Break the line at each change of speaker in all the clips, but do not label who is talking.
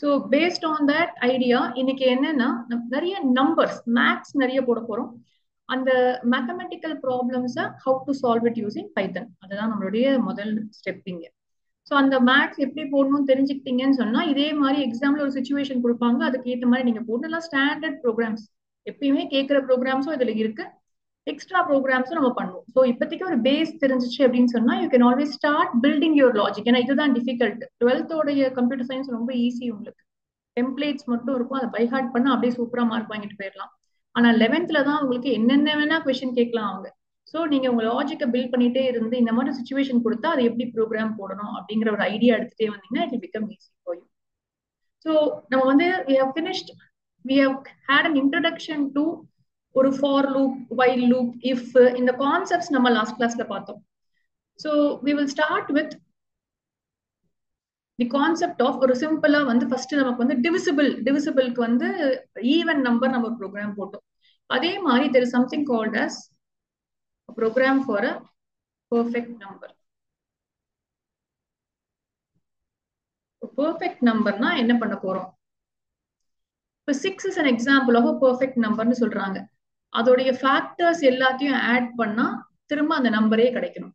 So based on that idea இன்னைக்கு என்னன்னா நிறைய நம்பர்ஸ் மேக்ஸ் நிறைய போட போறோம். அந்த மேத்தமெட்டிக்கல் ப்ராப்ளம்ஸை how to solve it using Python, அதுதான் நம்மளுடைய முதல் ஸ்டெப் இங்க. ஸோ அந்த மேக்ஸ் எப்படி போடணும்னு தெரிஞ்சுக்கிட்டீங்கன்னு சொன்னா இதே மாதிரி எக்ஸாம்ல ஒரு சுச்சுவேஷன் கொடுப்பாங்க, அதுக்கு ஏற்ற மாதிரி நீங்க போடலாம். ஸ்டாண்டர்ட் ப்ரோக்ராம்ஸ் எப்பயுமே கேட்கிற ப்ரோக்ராம்ஸும் இதுல இருக்கு, எக்ஸ்ட்ரா ப்ரோக்ராம்ஸும் நம்ம பண்ணுவோம். ஸோ இப்போதைக்கு ஒரு பேஸ் தெரிஞ்சிச்சு அப்படின்னு சொன்னா you can always start building your logic. ஏன்னா இதுதான் டிஃபிகல்ட். 12th கம்ப்யூட்டர் சயின்ஸ் ரொம்ப ஈஸி, உங்களுக்கு டெம்ப்ளேட்ஸ் மட்டும் இருக்கும், அதை பைஹார்ட் பண்ண அப்படியே சூப்பரா மார்க் வாங்கிட்டு போயிடலாம். ஆனா 11th தான் உங்களுக்கு என்னென்ன வேணா கொஸ்டின் கேட்கலாம் அவங்க. ஸோ நீங்க உங்க லாஜிக்கை பில்ட் பண்ணிட்டே இருந்து இந்த மாதிரி சுச்சுவேஷன் கொடுத்தா அதை எப்படி ப்ரோக்ராம் போடணும் அப்படிங்கிற ஒரு ஐடியா எடுத்துட்டே வந்தீங்கன்னா it become easy for you. So நம்ம வந்து we have finished, we have had an introduction to ஒரு for loop, while loop, if, இந்த கான்செப்ட்ஸ் நம்ம லாஸ்ட் கிளாஸ்ல பார்த்தோம். So we will start with the concept of ஒரு சிம்பிளா வந்து ஃபர்ஸ்ட் நமக்கு வந்து டிவிசிபிள்க்கு வந்து ஈவன் நம்பர் நம்ம ஒரு ப்ரோக்ராம் போட்டோம். அதே மாதிரி there is something called as a program for a perfect number. perfect நம்பர்னா என்ன பண்ண போறோம்? இப்போ 6 is an example of a perfect நம்பர்னு சொல்றாங்க. அதோடைய ஃபேக்டர்ஸ் எல்லாத்தையும் ஆட் பண்ணா திரும்ப அந்த நம்பரே கிடைக்கணும்.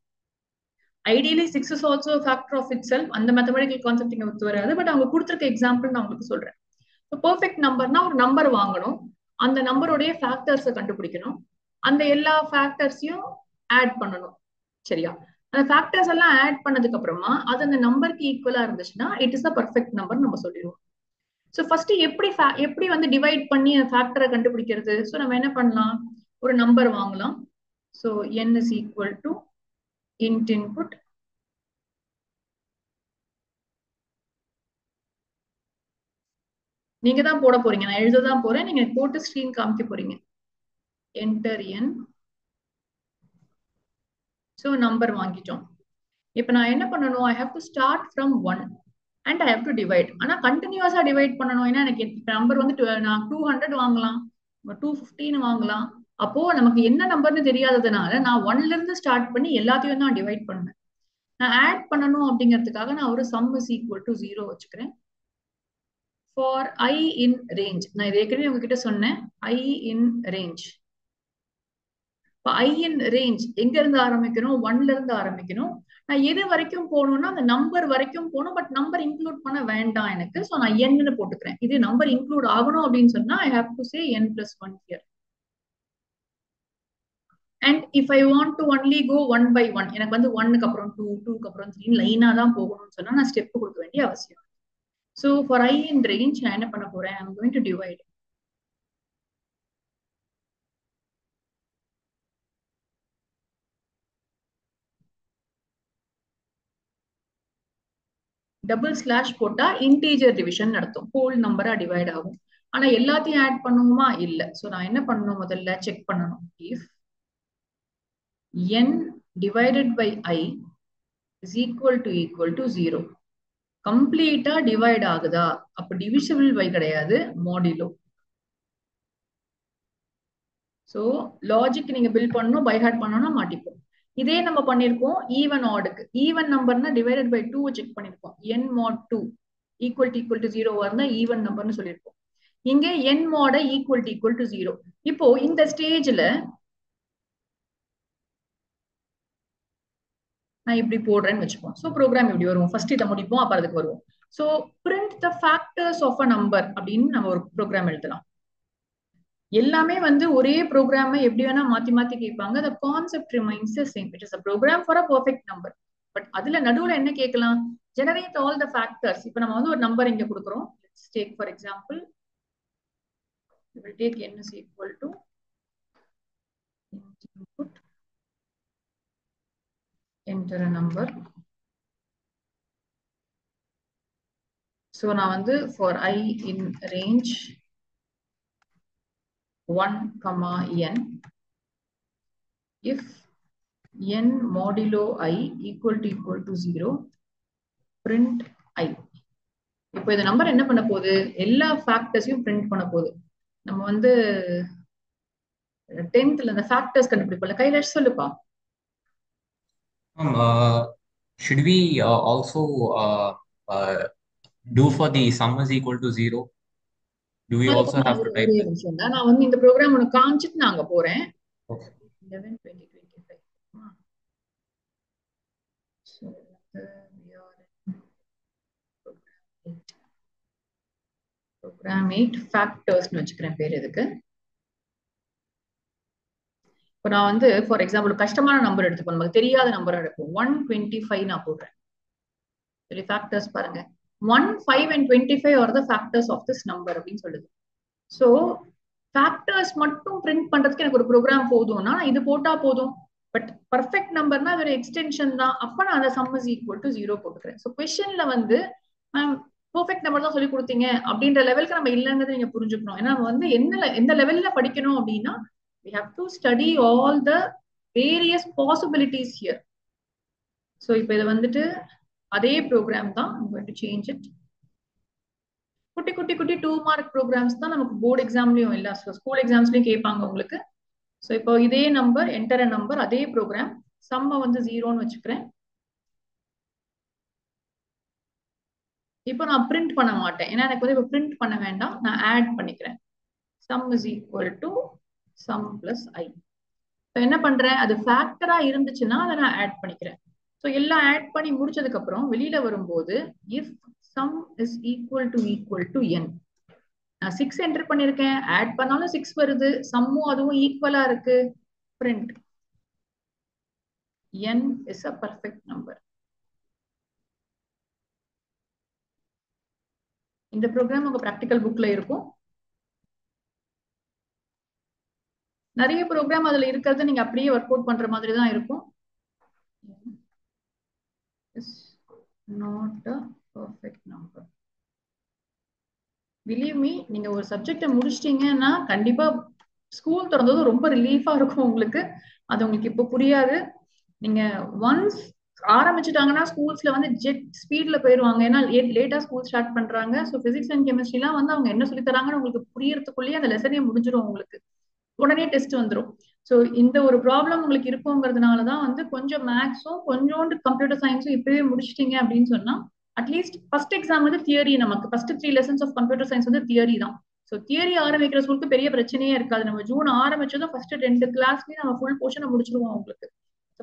Ideally 6 is also a factor of itself. அந்த மேத்தமெட்டிக்கல் கான்செப்ட் இங்க ஒத்து வராது, பட் அவங்க கொடுத்துருக்க எக்ஸாம்பிள் நான் உங்களுக்கு சொல்றேன். பெர்ஃபெக்ட் நம்பர்னா ஒரு நம்பர் வாங்கணும், அந்த நம்பருடைய ஃபேக்டர்ஸை கண்டுபிடிக்கணும், அந்த எல்லா ஃபேக்டர்ஸையும் ஆட் பண்ணணும். சரியா? அந்த ஃபேக்டர்ஸ் எல்லாம் ஆட் பண்ணதுக்கு அப்புறமா அது அந்த நம்பருக்கு ஈக்குவலா இருந்துச்சுன்னா it is a perfect number நம்ம சொல்லிடுவோம். ஸோ ஃபர்ஸ்ட் எப்படி வந்து டிவைட் பண்ணி அந்த ஃபேக்டரை கண்டுபிடிக்கிறது? ஸோ நம்ம என்ன பண்ணலாம், ஒரு நம்பர் வாங்கலாம். So n is equal to int input நீங்க தான் போட போறீங்க, நான் எழுததான் போறேன், நீங்க போட்டு ஸ்கிரீன் காமிக்க போறீங்க. Enter n. ஸோ நம்பர் வாங்கிட்டோம். இப்போ நான் என்ன பண்ணணும், ஐ have to start from 1 and I have to divide. ஆனா கண்டினியூஸா டிவைட் பண்ணணும். ஏன்னா எனக்கு நம்பர் வந்து நான் 200 வாங்கலாம், 215 வாங்கலாம். அப்போ நமக்கு என்ன நம்பர்னு தெரியாததுனால நான் 1ல இருந்து ஸ்டார்ட் பண்ணி எல்லாத்தையும் தான் டிவைட் பண்ணுவேன். நான் ஆட் பண்ணணும் அப்படிங்கிறதுக்காக நான் ஒரு sum is equal to 0 வச்சுக்கிறேன். ஃபார் i in range, நான் இது ஏற்கனவே உங்ககிட்ட சொன்னேன், i in range. இப்போ i in range எங்க இருந்து ஆரம்பிக்கணும், 1ல இருந்து ஆரம்பிக்கணும். நான் எது வரைக்கும் போகணும்னா அந்த நம்பர் வரைக்கும் போகணும், பட் நம்பர் இன்க்ளூட் பண்ண வேண்டாம் எனக்கு. ஸோ நான் n போட்டுக்கிறேன். இது நம்பர் இன்க்ளூட் ஆகணும் அப்படின்னு சொன்னா I have to say n plus 1 here. And if I want to only go 1 by 1, எனக்கு வந்து 1க்கு அப்புறம் 2, 2க்கு அப்புறம் 3 லைனா தான் போகணும்னு சொன்னா நான் ஸ்டெப் கொடுக்க வேண்டிய அவசியம். So for i in range நான் என்ன பண்ண போறேன், I am going to divide. Double slash போட்டா இன்டீஜர் டிவிஷன் நடத்தும், ஹோல் நம்பரா டிவைட் ஆகும். ஆனா எல்லாத்தையும் ஆட் பண்ணுமா, இல்ல. சோ நான் என்ன பண்ணணும், முதல்ல செக் பண்ணணும். If n divided by i is equal to 0, கம்ப்ளீட்டா டிவைட் ஆகுதா? அப்ப டிவிசிபிள் பை கிடையாது, மாடுலோ. சோ லாஜிக் நீங்க பில்ட் பண்ணணும், பை ஹார்ட் பண்ணணும், மாட்டிப்போம். இதே நம்ம பண்ணிருக்கோம் ஈவன் ஆடுக்கு. ஈவன் நம்பர்னா டிவைடட் பை 2 செக் பண்ணிருக்கோம். n mod 2 ஈக்குவல் டு 0 இருந்தா ஈவன் நம்பர்னு சொல்லியிருக்கோம். இங்க n mod ஈக்குவல் டு 0. இப்போ இந்த ஸ்டேஜ்ல நான் இப்படி போடுறேன்னு வச்சுப்போம். சோ ப்ரோக்ராம் இப்படி வரும். ஃபர்ஸ்ட் இதை முடிப்போம், அப்புறம் அதுக்கு வருவோம். So print the factors of a number அப்படின்னு நம்ம ஒரு ப்ரோக்ராம் எழுதலாம். எல்லாமே வந்து ஒரே ப்ரோக்ராமை எப்படி வேணா மாத்தி மாத்தி கேட்பாங்க. the concept remains the same. It is a program for a perfect number. But அதுல நடுவுல என்ன கேட்கலாம், generate all the factors. இப்ப நம்ம வந்து ஒரு நம்பர் இங்க கொடுக்குறோம். let's take for example, we will take n is equal to input, enter a number. so நான் வந்து for i in range 1, n, if n modulo i equal to 0, print i. இப்போ இந்த நம்பர் என்ன பண்ண போகுது, எல்லா ஃபேக்டர்ஸையும் பிரிண்ட் பண்ண போகுது. நம்ம வந்து 10th இந்த ஃபேக்டர்ஸ் கண்டுபிடிப்போம்ல, கைலாஷ் சொல்லுப்பா.
Should we also do for the sum is equal to 0, do we also
அதுக்கப்புறம்
have
நான்
to
ஒரு
type
ஒரே
this?
நிமிஷம் தான், நான் வந்து இந்த ப்ரோக்ராம் ஒன்று காமிச்சிட்டு நான் அங்க போறேன்.
Okay.
11 2025. So we are in program 8 factors வச்சுக்கிறேன் பேர் இதுக்கு. இப்போ நான் வந்து ஃபார் எக்ஸாம்பிள் கஷ்டமான நம்பர் எடுத்துப்போம், நமக்கு தெரியாத நம்பர் எடுப்போம். 125 நான் போடுறேன். சரி, ஃபேக்டர்ஸ் பாருங்க. 1, 5 and 25 are the factors of this number அப்படின்னு சொல்லுது. ஸோ ஃபேக்டர்ஸ் மட்டும் பிரிண்ட் பண்றதுக்கு எனக்கு ஒரு ப்ரோக்ராம் போதும்னா இது போட்டா போதும். பட் பர்ஃபெக்ட் நம்பர்னா அது ஒரு எக்ஸ்டென்ஷன் தான். அப்ப நான் அந்த சம் இஸ் ஈக்குவல் டு 0 போட்டுக்கிறேன். ஸோ கொஸ்டின்ல வந்து மேம் பர்ஃபெக்ட் நம்பர் தான் சொல்லி கொடுத்தீங்க அப்படின்ற லெவலுக்கு நம்ம இல்லைங்கிறது நீங்க புரிஞ்சுக்கணும். ஏன்னா நம்ம வந்து எந்த லெவல்ல படிக்கணும் அப்படின்னா we have to study all the various possibilities here. So இப்போ இது வந்துட்டு அதே ப்ரோக்ராம் தான். I'm going to change it. குட்டி குட்டி குட்டி 2 மார்க் ப்ரோக்ராம்ஸ் தான் நமக்கு போர்டு எக்ஸாம்லயும் இல்ல, ஸ்கூல் எக்ஸாம்ஸ்லயும் கேட்பாங்க உங்களுக்கு. ஸோ இப்போ இதே நம்பர் என்டர் நம்பர், அதே ப்ரோக்ராம், சம்ம வந்து 0ன்னு வச்சுக்கிறேன். இப்போ நான் பிரிண்ட் பண்ண மாட்டேன், ஏன்னா எனக்கு வந்து இப்போ பிரிண்ட் பண்ண வேண்டாம், நான் ஆட் பண்ணிக்கிறேன். Sum is equal to sum plus I. இப்போ என்ன பண்றேன், அது ஃபேக்டரா இருந்துச்சுன்னா அதை நான் ஆட் பண்ணிக்கிறேன். ஸோ எல்லாம் ஆட் பண்ணி முடிச்சதுக்கு அப்புறம் வெளியில வரும்போது if some is equal to n, நான் 6 என்டர் பண்ணிருக்கேன், ஆட் பண்ணாலும் 6 வருது, சம்மும் அதுவும் ஈக்குவலா இருக்கு, print n is a perfect number. இந்த ப்ரோக்ராம் உங்க பிராக்டிகல் புக்ல இருக்கும். நிறைய ப்ரோக்ராம் அதுல இருக்கிறது நீங்க அப்படியே ஒர்க் அவுட் பண்ற மாதிரி தான் இருக்கும். not a perfect number. Believe me, நீங்க ஒரு சப்ஜெக்ட முடிச்சிட்டீங்கன்னா கண்டிப்பா ஸ்கூல் திறந்தது ரொம்ப ரிலீஃபா இருக்கும் உங்களுக்கு. அது உங்களுக்கு இப்ப புரியாது. நீங்க ஒன்ஸ் ஆரம்பிச்சுட்டாங்கன்னா ஸ்கூல்ஸ்ல வந்து ஜெட் ஸ்பீட்ல போயிருவாங்க. ஏன்னா லேட்டா ஸ்கூல் ஸ்டார்ட் பண்றாங்க. ஸோ பிசிக்ஸ் அண்ட் கெமிஸ்ட்ரிலாம் வந்து அவங்க என்ன சொல்லி தராங்கன்னு உங்களுக்கு புரியறதுக்குள்ளேயே அந்த லெசனே முடிஞ்சிடும் உங்களுக்கு. உடனே டெஸ்ட் வந்துடும். ஸோ இந்த ஒரு ப்ராப்ளம் உங்களுக்கு இருக்குங்கிறதுனாலதான் வந்து கொஞ்சம் மேக்ஸும் கொஞ்சோண்டு கம்ப்யூட்டர் சயின்ஸும் இப்பவே முடிச்சிட்டீங்க அப்படின்னு சொன்னா அட்லீஸ்ட் ஃபர்ஸ்ட் எக்ஸாம் வந்து தியரி, நமக்கு first 3 lessons of computer science வந்து தியரி தான். ஸோ தியரி ஆரம்பிக்கிற ஸ்கூலுக்கு பெரிய பிரச்சனையே இருக்காது. நம்ம ஜூன் ஆரம்பிச்சதும் ஃபர்ஸ்ட் 2 கிளாஸ்லயும் நம்ம ஃபுல் போர்ஷனை முடிச்சிருவோம் உங்களுக்கு.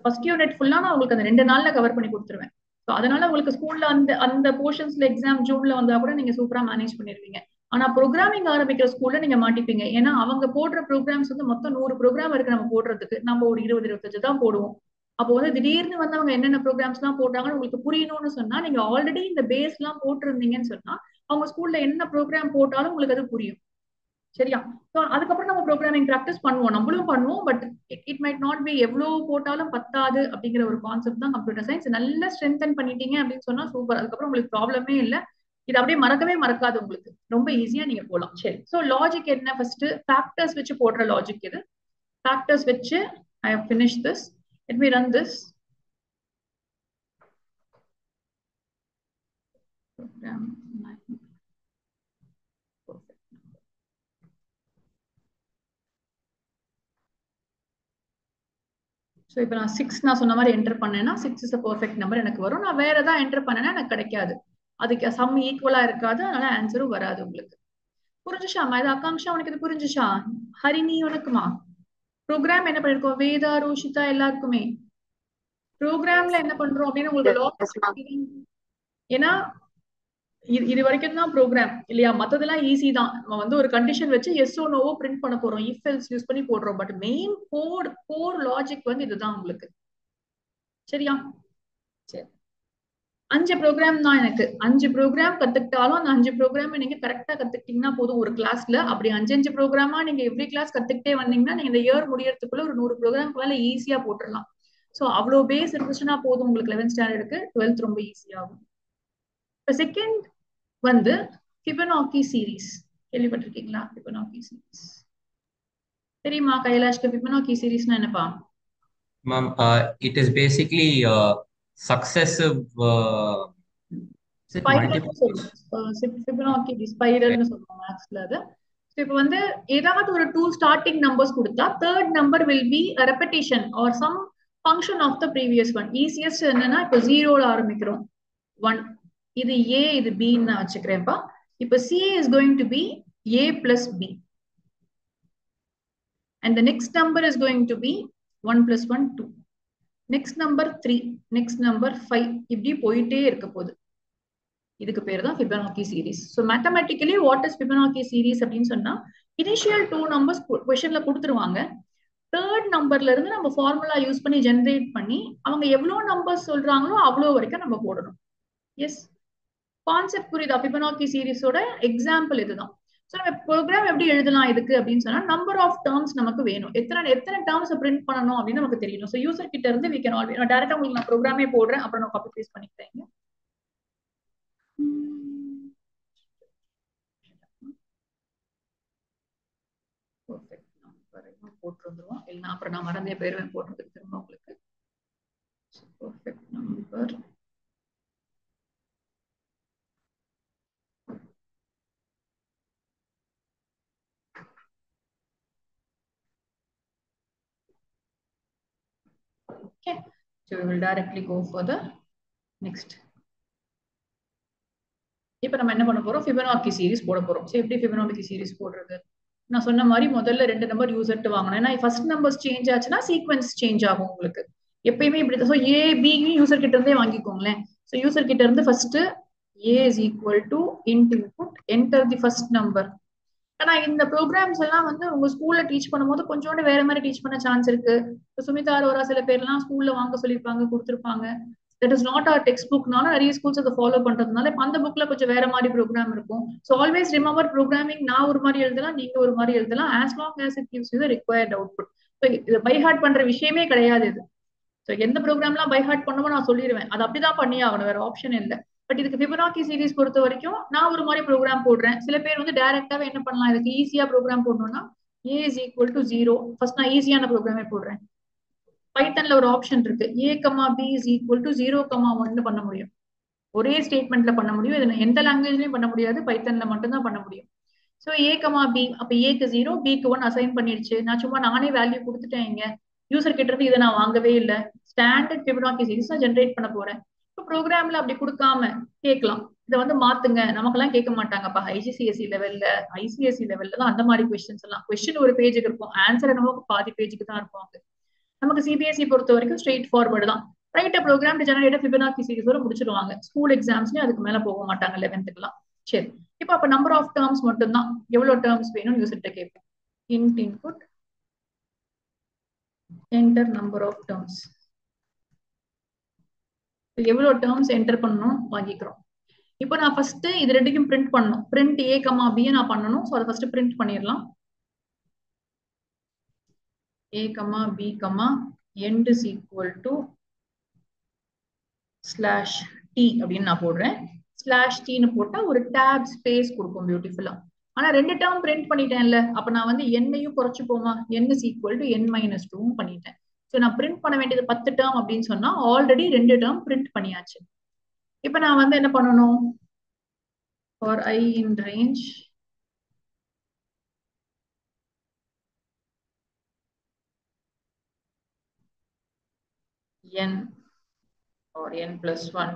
ஃபர்ஸ்ட் யூனிட் ஃபுல்லா நான் உங்களுக்கு அந்த 2 நாள்ல கவர் பண்ணி கொடுத்துருவேன். ஸோ அதனால உங்களுக்கு ஸ்கூல்ல அந்த அந்த போர்ஷன்ஸ்ல எக்ஸாம் ஜூன்ல வந்தா கூட நீங்க சூப்பரா மேனேஜ் பண்ணிருவீங்க. ஆனா ப்ரோக்ராமிங் ஆரம்பிக்கிற ஸ்கூல்ல நீங்க மாட்டிப்பீங்க. ஏன்னா அவங்க போடுற ப்ரோக்ராம்ஸ் வந்து மொத்தம் 100 ப்ரோக்ராம் இருக்கு நம்ம போடுறதுக்கு, நம்ம ஒரு 20-25 தான் போடுவோம். அப்போ வந்து திடீர்னு வந்து அவங்க என்னென்ன ப்ரோக்ராம்ஸ் எல்லாம் போடுறாங்கன்னு உங்களுக்கு புரியணும்னு சொன்னா நீங்க ஆல்ரெடி இந்த பேஸ் எல்லாம் போட்டிருந்தீங்கன்னு சொன்னா அவங்க ஸ்கூல்ல என்ன ப்ரோக்ராம் போட்டாலும் உங்களுக்கு அது புரியும். சரியா? ஸோ அதுக்கப்புறம் நம்ம ப்ரோக்ராமிங் ப்ராக்டிஸ் பண்ணுவோம், நம்மளும் பண்ணுவோம். But it might not be எவ்வளவு போட்டாலும் பத்தாது அப்படிங்கிற ஒரு கான்செப்ட் தான் கம்ப்யூட்டர் சயின்ஸ். நல்லா ஸ்ட்ரென்தன் பண்ணிட்டீங்க அப்படின்னு சொன்னா சூப்பர். அதுக்கப்புறம் உங்களுக்கு ப்ராப்ளமே இல்லை. இது அப்படியே மறக்கவே மறக்காது உங்களுக்கு. ரொம்ப ஈஸியா நீங்க போலாம். சரி, ஸோ லாஜிக் என்ன, ஃபர்ஸ்ட் ஃபேக்டர்ஸ் வச்சு போடுற லாஜிக் இது. ஃபேக்டர்ஸ் வச்சு I have finish this. Let me run this program. So இப்போ நான் 6 நான் சொன்ன மாதிரி என்டர் பண்ணேன்னா 6 இஸ் அ பெர்ஃபெக்ட் நம்பர் எனக்கு வரும். நான் வேற ஏதாவது என்டர் பண்ணேன்னா எனக்கு கிடைக்காது, அதுக்கு சம் ஈக்குவலா இருக்காது, அதனால ஆன்சரும் வராது உங்களுக்கு. புரிஞ்சுஷாமா இது? ஆகாங்ஷா உனக்கு இது புரிஞ்சுச்சா? ஹரிணி உனக்குமா? ப்ரோக்ராம் என்ன பண்ணிருக்கோம், வேதா ரோஷிதா எல்லாருக்குமே ப்ரோக்ராம்ல என்ன பண்றோம் அப்படின்னு உங்களுக்கு ஏன்னா இது வரைக்கும் தான் ப்ரோக்ராம் இல்லையா? மத்ததெல்லாம் ஈஸி தான். நம்ம வந்து ஒரு கண்டிஷன் வச்சு எஸ் ஓ நோவோ பிரிண்ட் பண்ண போறோம், இஃப் எல்ஸ் யூஸ் பண்ணி போடுறோம். பட் மெயின் கோர் லாஜிக் வந்து இதுதான் உங்களுக்கு. சரியா? சரி, 5 ப்ரோக்ராம் தான் எனக்கு. 5 ப்ரோக்ராம் கத்துக்கிட்டாலும் அந்த 5 ப்ரோக்ராம் நீங்க கரெக்டா கத்துக்கிட்டீங்கன்னா போதும் ஒரு கிளாஸ்ல. அப்படி 5 ப்ரோக்ராமா நீங்க எவ்ரி கிளாஸ் கத்துக்கிட்டே வந்தீங்கன்னா நீங்க இந்த இயர் முடியறதுக்குள்ள ஒரு 100 ப்ரோக்ராம் ஈஸியா போட்டுடலாம். சோ அவ்வளவு பேஸ் இருந்துச்சுன்னா போதும் உங்களுக்கு 11th ஸ்டாண்டர்டுக்கு. 12th ரொம்ப ஈஸியாகும். இப்ப செகண்ட் வந்து ஃபிபனாக்கி சீரீஸ் கேள்விப்பட்டிருக்கீங்களா? ஃபிபனாக்கி சீரீஸ் தெரியுமா கைலாஷ்க்கு? ஃபிபனாக்கி சீரீஸ்னா என்னப்பா?
Ma'am, it is basically successive. Is it multiple?
ஸ்பைரல்னு சொல்லுவோம். ஃபிபனாக்கி ஸ்பைரல்னு சொல்லுவோம் மேத்ஸ்ல அது. இப்போ வந்து ஏதாவது ஒரு 2 ஸ்டார்டிங் நம்பர்ஸ் கொடுத்தா third number will be repetition or some function of the previous one. Easiest என்னன்னா இப்போ 0ல ஆரம்பிக்கிறோம் 1, இது A, இது B ன்னு நான் வச்சுக்கிறேன்ப்பா. இப்ப C is going to be A plus B. And the next number is going to be 1 plus 1, 2. Next number 3, next number 5. இப்படி போயிட்டே இருக்க போகுது. இதுக்கு பேர் தான் Fibonacci series. So mathematically what is Fibonacci series அப்படின்னு சொன்னா initial 2 numbers questionல கொடுத்துருவாங்க. தேர்ட் நம்பர்ல இருந்து நம்ம ஃபார்முலா யூஸ் பண்ணி ஜெனரேட் பண்ணி அவங்க எவ்வளவு நம்பர் சொல்றாங்களோ அவ்வளவு வரைக்கும் நம்ம போடணும். எஸ், கான்செப்ட் புரியுதா? Fibonacci சீரிஸோட எக்ஸாம்பிள் இதுதான். ஸோ நம்ம ப்ரோக்ராம் எப்படி எழுதலாம் இதுக்கு அப்படின்னு சொன்னா நம்பர் ஆஃப் டேர்ம்ஸ் நமக்கு வேணும். எத்தனை டேர்ம்ஸ் பிரிண்ட் பண்ணணும் அப்படின்னு நமக்கு தெரியணும். ஸோ யூசர் கிட்ட இருந்து we can always நான் டைரக்டா உங்களுக்கு நான் ப்ரோக்ராமே போடுறேன், அப்புறம் நான் காப்பி பேஸ்ட் பண்ணிக்கிறேன். பர்ஃபெக்ட் நம்பர் போட்டு வந்துருவோம், இல்லைன்னா அப்புறம் நான் மறந்தே போயிருவேன் போடுறதுக்கு திரும்ப உங்களுக்கு. Perfect number okay. So we will directly go for the next. இப்போ நம்ம என்ன பண்ண போறோம்? Fibonacci சீரிஸ் போட போறோம். சோ எப்படி Fibonacci சீரிஸ் போடுறது? நான் சொன்ன மாதிரி முதல்ல 2 நம்பர் யூசர்ட்ட வாங்கணும். ஏன்னா ஃபர்ஸ்ட் நம்பர்ஸ் சேஞ்ச் ஆச்சுன்னா சீக்வென்ஸ் சேஞ்ச் ஆகும் உங்களுக்கு. எப்பயுமே இப்படி தான். ஸோ ஏ பி யூசர் கிட்ட இருந்தே வாங்கிக்கோங்களேன். ஸோ யூசர் கிட்ட இருந்து first A is equal to int input enter the first number. ஆனா இந்த ப்ரோக்ராம்ஸ் எல்லாம் வந்து உங்க ஸ்கூல்ல டீச் பண்ணும்போது கொஞ்சோண்டு வேற மாதிரி டீச் பண்ண சான்ஸ் இருக்கு. சுமிதா அரோரா சில பேர்லாம் ஸ்கூல்ல வாங்க சொல்லியிருப்பாங்க, கொடுத்துருப்பாங்க. That is not our text புக்னால நிறைய ஸ்கூல்ஸ் அதை ஃபாலோ பண்றதுனால இப்ப அந்த புக்ல கொஞ்சம் வேற மாதிரி ப்ரோக்ராம் இருக்கும். ஸோ ஆல்வேஸ் ரிமெம்பர் ப்ரோக்ராமிங் நான் ஒரு மாதிரி எழுதலாம், நீங்க ஒரு மாதிரி எழுதலாம், as long as it gives you the required output. So இது பை ஹார்ட் பண்ற விஷயமே கிடையாது இது. ஸோ எந்த ப்ரோக்ராம்லாம் பை ஹார்ட் பண்ணுமோ நான் சொல்லிடுவேன், அது அப்படிதான் பண்ணி ஆகணும், வேற ஆப்ஷன் இல்லை. பட் இதுக்கு Fibonacci சீரிஸ் பொறுத்த வரைக்கும் நான் ஒரு மாதிரி ப்ரோக்ராம் போடுறேன். சில பேர் வந்து டைரக்டாவே என்ன பண்ணலாம், இதுக்கு ஈஸியா ப்ரோக்ராம் போடணும்னா a is equal to 0. First நான் ஈஸியான ப்ரோக்ராமே போடுறேன். பைத்தன்ல ஒரு ஆப்ஷன் இருக்கு, a, b is equal to 0, 1 பண்ண முடியும். ஒரே ஸ்டேட்மெண்ட்ல பண்ண முடியும். இது எந்த லாங்குவேஜ்லயும் பண்ண முடியாது, பைத்தன்ல மட்டும்தான் பண்ண முடியும். ஸோ a, b, அப்ப ஏக்கு 0, பிக்கு 1 அசைன் பண்ணிடுச்சு. நான் சும்மா நானே வேல்யூ கொடுத்துட்டேன். இங்க யூசர் கிட்ட இருந்து இதை நான் வாங்கவே இல்லை. ஸ்டாண்டர்ட் Fibonacci சீரிஸ் நான் ஜென்ரேட் பண்ண போறேன். இப்போ ப்ரோக்ராம்ல அப்படி கொடுக்காம கேட்கலாம், இதை வந்து மாத்துங்க. நமக்கெல்லாம் கேட்க மாட்டாங்கப்பா. IGCSE லெவல்ல, ICSE லெவல்ல தான் அந்த மாதிரி கொஸ்டின்ஸ் எல்லாம். கொஸ்டின் ஒரு பேஜுக்கு இருக்கும், ஆன்சர் என்னவோ பாதி பேஜுக்கு தான் இருக்கும். நமக்கு CBSE பொறுத்த வரைக்கும் ஸ்ட்ரெயிட் ஃபார்வர்டு தான். Write program generate Fibonacci series வரை முடிச்சிருவாங்க. ஸ்கூல் எக்ஸாம்ஸ்லயும் அதுக்கு மேல போக மாட்டாங்க 11th. சரி, இப்போ அப்ப நம்பர் ஆஃப் டேர்ம்ஸ் மட்டும் தான். எவ்வளவு டேர்ம்ஸ் வேணும்னு யூசர்ட்ட கேட்போம். Int input enter number of terms. எவ்வளவு டேர்ம்ஸ் என்டர் பண்ணணும் வாங்கிக்கிறோம். இப்போ நான் ஃபர்ஸ்ட் இது ரெண்டுக்கும் பிரிண்ட் பண்ணணும். பிரிண்ட் a, b நான் பண்ணணும். ஸோ அதை ஃபர்ஸ்ட் பிரிண்ட் பண்ணிடலாம். a, b, end is equal to slash t அப்படின்னு நான் போடுறேன். ஸ்லாஷ் tன்னு போட்டா ஒரு டேப் ஸ்பேஸ் கொடுக்கும் பியூட்டிஃபுல்லா. ஆனா 2 டேர்ம் பிரிண்ட் பண்ணிட்டேன்ல, அப்ப நான் வந்து என்னையும் குறைச்சு போமா, n is equal to n minus 2 பண்ணிட்டேன். ஸோ நான் பிரிண்ட் பண்ண வேண்டியது 10 டேர்ம் அப்படின்னு சொன்னா ஆல்ரெடி 2 டேர்ம் பிரிண்ட் பண்ணியாச்சு. இப்ப நான் வந்து என்ன பண்ணணும், for I in range n or n plus 1,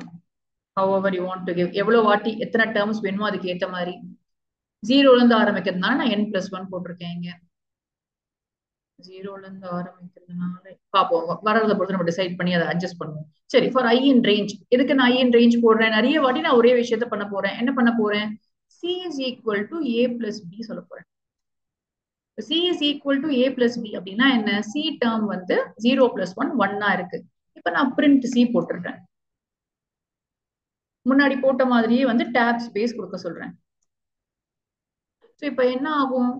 however you want to give, எவ்வளவு வாட்டி எத்தனை டேர்ம்ஸ் வேணுமோ அதுக்கு ஏத்த மாதிரி. 0ல இருந்து ஆரம்பிக்கிறதுனால நான் n plus 1 போட்டிருக்கேன். இங்க 0ல இருந்து ஆரம்பிக்கிறதுனால பாப்போம், வரத பொறுத்து நம்ம டிசைட் பண்ணி அதை அட்ஜஸ்ட் பண்ணுவோம். சரி, ஃபார் I in range, எதுக்கு நான் I in range போடுறேன்? நிறைய வாட்டி நான் ஒரே விஷயத்த பண்ண போறேன். என்ன பண்ண போறேன்? C is equal to a plus b சொல்ல போறேன். C is equal to a plus b அப்படின்னா என்ன? C டேர்ம் வந்து 0 plus 1 1 இருக்கு. இப்ப நான் print C போட்டுறேன். முன்னாடி போட்ட மாதிரியே வந்து டேப் ஸ்பேஸ் கொடுக்க சொல்றேன். சோ இப்போ என்ன ஆகும்?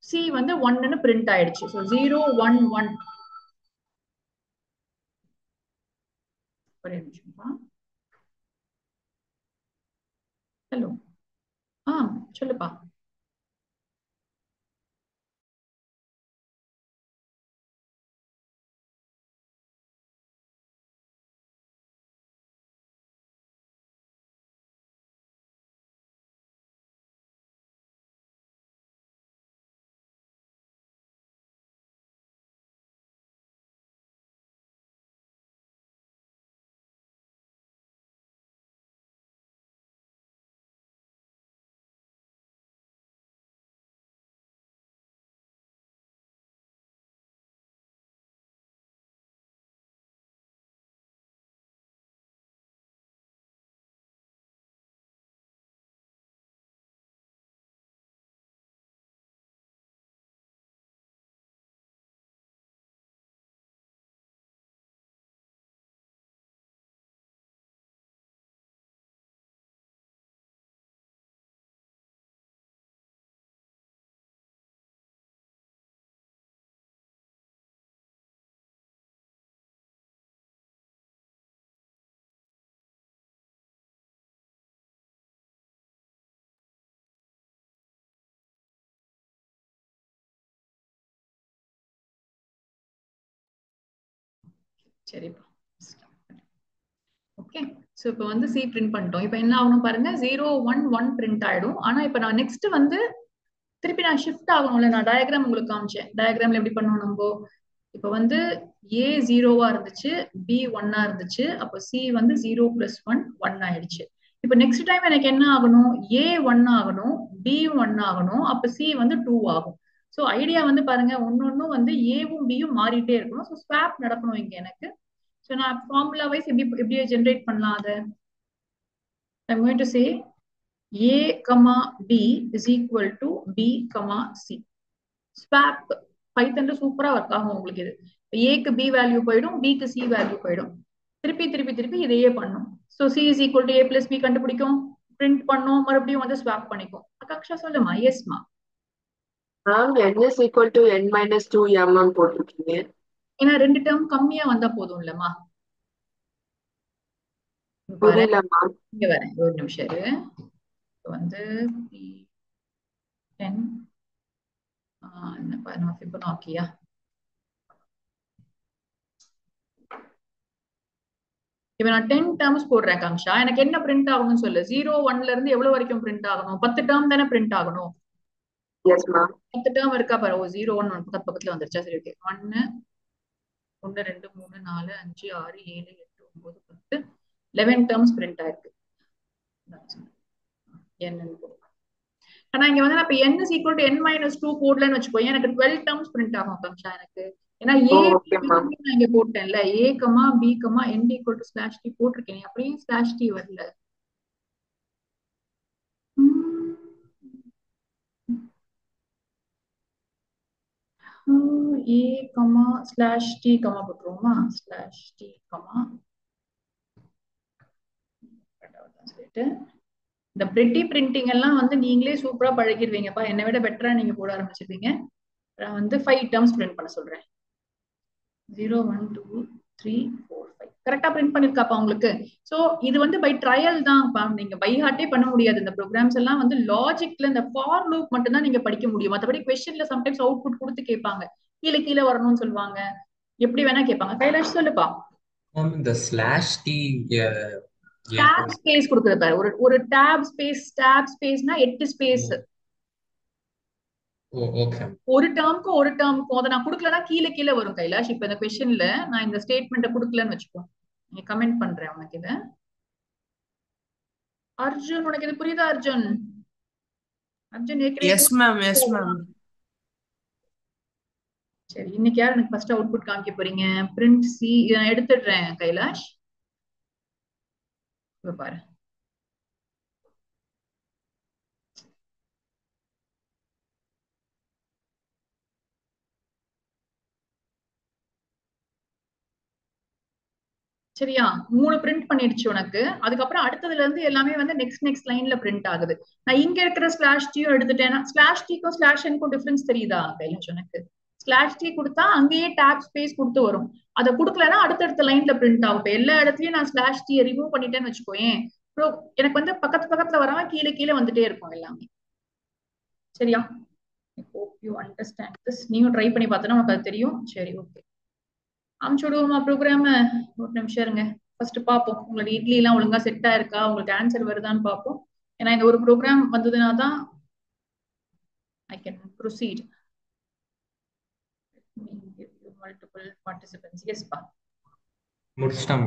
C வந்து 1ன்னு பிரிண்ட் ஆயிடுச்சு. சோ 0 1 1. ஒரே நிமிஷம்ப்பா. ஹலோ, சொல்லுப்பா. சரிப்பா. ஓகே. ஸோ இப்போ வந்து சி பிரிண்ட் பண்ணிட்டோம். இப்போ என்ன ஆகணும் பாருங்க, 0 1 1 பிரிண்ட் ஆயிடும். ஆனா இப்போ நான் நெக்ஸ்ட் வந்து திருப்பி நான் ஷிஃப்ட் ஆகணும்ல. நான் டயக்ராம் உங்களுக்கு காமிச்சேன். டயக்ராம்ல எப்படி பண்ணணும் நம்ம? இப்போ வந்து ஏ 0வா இருந்துச்சு, பி 1ஆ இருந்துச்சு. அப்போ சி வந்து 0 + 1 1 ஆயிடுச்சு. இப்போ நெக்ஸ்ட் டைம் எனக்கு என்ன ஆகணும்? ஏ 1 ஆகணும், பி 1 ஆகணும். அப்போ சி வந்து 2 ஆகும். ஸோ ஐடியா வந்து பாருங்க, ஒன்னொன்னும் வந்து ஏவும் பியும் மாறிட்டே இருக்கணும். ஸோ ஸ்வாப் நடக்கணும் இங்க எனக்கு. ஸோ நான் ஃபார்முலா வைஸ் எப்படி ஜென்ரேட் பண்ணலாம் அதை? I'm going to say A, B is equal to B, C. Swap பைத்தன்ல சூப்பரா ஒர்க் ஆகும் உங்களுக்கு இது. ஏக்கு பி வேல்யூ போயிடும், பிக்கு சி வேல்யூ போயிடும். திருப்பி இதையே பண்ணும். So C is equal to A plus B கண்டுபிடிக்கும், பிரிண்ட் பண்ணும், மறுபடியும் வந்து ஸ்வாப் பண்ணிக்கும். அக்காக்ஷா சொல்லுமா? எஸ்மா
ma'am n is equal to n minus 2m போட்டிருக்கீங்க.
ஏன்னா 2 டேர்ம் கம்மியா வந்தா போதும் இல்லம்மா.
புரியல மேம்.
இங்க வரேன், ஒரு நிமிஷம் இரு. வந்து P10 என்ன ஃபிபனாக்கியா? இப்ப நான் 10 டேர்ம்ஸ் போடுறேன் காம்ஷா. எனக்கு என்ன பிரிண்ட் ஆகணும்னு சொல்லு. 0 1ல இருந்து எவ்வளவு வரைக்கும் பிரிண்ட் ஆகணும்? 10 டேர்ம் தானே பிரிண்ட் ஆகணும்.
Yes ma'am.
10 டேர்ம் இருக்கா பாரு. 0 1 பக்கத்துல வந்துருச்சா? சரி, ஓகே. 1 1 2 3 4 5 6 7 8 9 10 11 டேர்ம்ஸ் பிரிண்ட் ஆயிருக்கு. ஆனா இங்க வந்து நான் இப்ப n is equal to n minus 2 போடலன்னு வச்சுக்கோங்க, எனக்கு 12 டேர்ம்ஸ் பிரிண்ட் ஆகும் காம்ஷா எனக்கு. ஏன்னா ஏ நான் இங்க போட்டேன்ல, ஏ B n equal to slash t போட்டிருக்கேன். அப்படியே slash t வரல. ஏ ஸ்லாஷ் டி போட்டுருவோமா? ஸ்லாஷ் டி சொல்லிட்டு இந்த பிரிட்டி பிரிண்டிங் எல்லாம் வந்து நீங்களே சூப்பரா பழகிடுவீங்கப்பா. என்னை விட பெட்டரா நீங்க போட ஆரம்பிச்சிருவீங்க. நான் வந்து 5 டேர்ம்ஸ் பிரிண்ட் பண்ண சொல்றேன். 0 1 2 3 4 5 கரெக்டா பிரிண்ட் பண்ணிருக்காப்பா உங்களுக்கு. சோ இது வந்து பை ட்ரையல் தான். நீங்க பை ஹார்ட்டே பண்ண முடியாது. இந்த ப்ரோக்ராம்ஸ் எல்லாம் வந்து லாஜிக்ல இந்த ஃபார் லூப் மட்டும் தான் நீங்க படிக்க முடியும். மத்தபடி क्वेश्चनல சம்டைம்ஸ் அவுட்புட் கொடுத்து கேட்பாங்க. கீழே வரணும்னு சொல்லுவாங்க, எப்படி வேணா கேட்பாங்க. கைலாஷ் சொல்லுப்பா.
இந்த ஸ்லாஷ் டி
டாப் ஸ்பேஸ் கொடுக்குறது பாரு. ஒரு டாப் ஸ்பேஸ்னா 8 ஸ்பேஸ். ஒரு டேர்முக்கும் அதை நான் கொடுக்கலன்னா கீழே வரும் கைலாஷ். இப்ப இந்த क्वेश्चनல நான் இந்த ஸ்டேட்மெண்ட்டை கொடுக்கலன்னு வச்சுக்கோ, நீ கமெண்ட் பண்றேன் உனக்கு இத. அர்ஜுன், உனக்கு இது புரியுதா Arjun?
Yes ma'am, yes ma'am.
சரி, இன்னைக்கு யார் எனக்கு ஃபர்ஸ்ட் அவுட்புட் காமிக்க போறீங்க? பிரிண்ட் சி நான் எடுத்துடுறேன் கைலாஷ். பாரு, சரியா? 3 பிரிண்ட் பண்ணிடுச்சு உனக்கு. அதுக்கப்புறம் அடுத்ததுல இருந்து எல்லாமே வந்து நெக்ஸ்ட் லைன்ல பிரிண்ட் ஆகுது. நான் இங்க இருக்கிற ஸ்லாஷ் டீயும் எடுத்துட்டேன்னா ஸ்லாஷ் டீக்கும் ஸ்லாஷ் என்க்கும் டிஃபரன்ஸ் தெரியுதா கைலாஷ் உனக்கு? ஸ்லாஷ் டீ கொடுத்தா அங்கேயே டேப் ஸ்பேஸ் கொடுத்து வரும். அதை கொடுக்கலன்னா அடுத்தடுத்த லைன்ல பிரிண்ட் ஆகும். எல்லா இடத்துலயும் நான் ஸ்லாஷ் டீ ரிமூவ் பண்ணிட்டேன்னு வச்சுக்கோயேன், எனக்கு வந்து பக்கத்துல வராம கீழே வந்துட்டே இருக்கும் எல்லாமே. சரியா? hope you understand this. நீயும் ட்ரை பண்ணி பார்த்தனா உனக்கு அது தெரியும். சரி, ஓகே. அமுச்சுடுவோமா ப்ரோக்ராம? ஒரு நிமிஷம் இருங்க. ஃபர்ஸ்ட் பார்ப்போம் உங்களோட இட்லி எல்லாம் ஒழுங்கா செட் ஆயிருக்கா, உங்களுக்கு ஆன்சர் வருதான்னு பார்ப்போம். ஏன்னா இந்த ஒரு ப்ரோக்ராம் வந்ததுனா தான் I can proceed. Multiple participants. Yes பா,
முடிச்சிட்டோம்.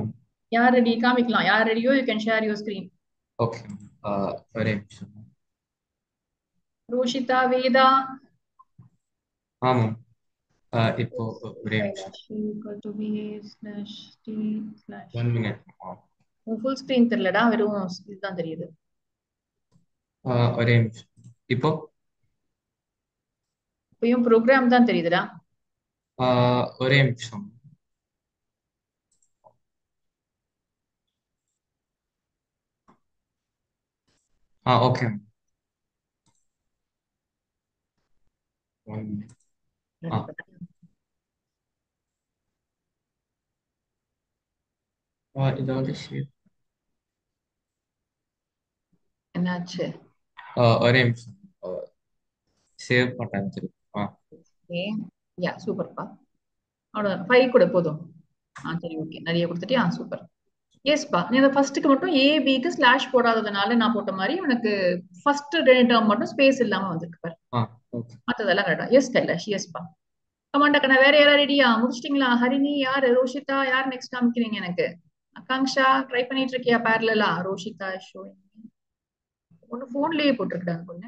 யார் ரெடி? காமிக்கலாம். யார் ரெடியோ you can share your screen.
Okay. ஒரே நிமிஷம்.
ரோஷிதா, வேதா.
ஆமா. இப்போ ஒரே நிமிஷம். One minute.
ஃபுல் ஸ்கிரீன் தெரியலடா, வெறும் இதுதான் தெரியுது.
ஒரே நிமிஷம்.
இப்பயும் ப்ரோக்ராம் தான் தெரியுதுடா.
ஒரே நிமிஷம். ஓகே. 1 minute. இதோட ஷேர்
என்னாச்சு?
ஒரே நிமிஷம். சேவ் பண்ணேன் திருப்பி.
யா, சூப்பர்ப்பா. அவ்வளவுதான், 5 கூட போதும். சரி ஓகே, நிறைய கொடுத்துட்டியா, சூப்பர். எஸ்பா, நீ அந்த ஃபர்ஸ்ட்டுக்கு மட்டும் ஏபிக்கு ஸ்லாஷ் போடாததுனால நான் போட்ட மாதிரி உனக்கு ஃபர்ஸ்ட் ரெண்டு டேர்ம் மட்டும் ஸ்பேஸ் இல்லாம வந்திருக்கு பாரு.
ஓகே.
மத்ததெல்லாம் கரெக்டா. எஸ் கைலாஷ், எஸ்பா. கமாண்டக்கண்ணா, வேற யாரா ரெடியா முடிச்சிட்டீங்களா? ஹரிணி யாரு, ரோஷிதா யார் நெக்ஸ்ட் காமிக்கிறீங்க எனக்கு? ஆகாங்ஷா ட்ரை பண்ணிட்டு இருக்கியா பேரலா? ரோஷிதா ஷோ ஒண்ணு போன்லயே போட்டிருக்காங்க பொண்ணு.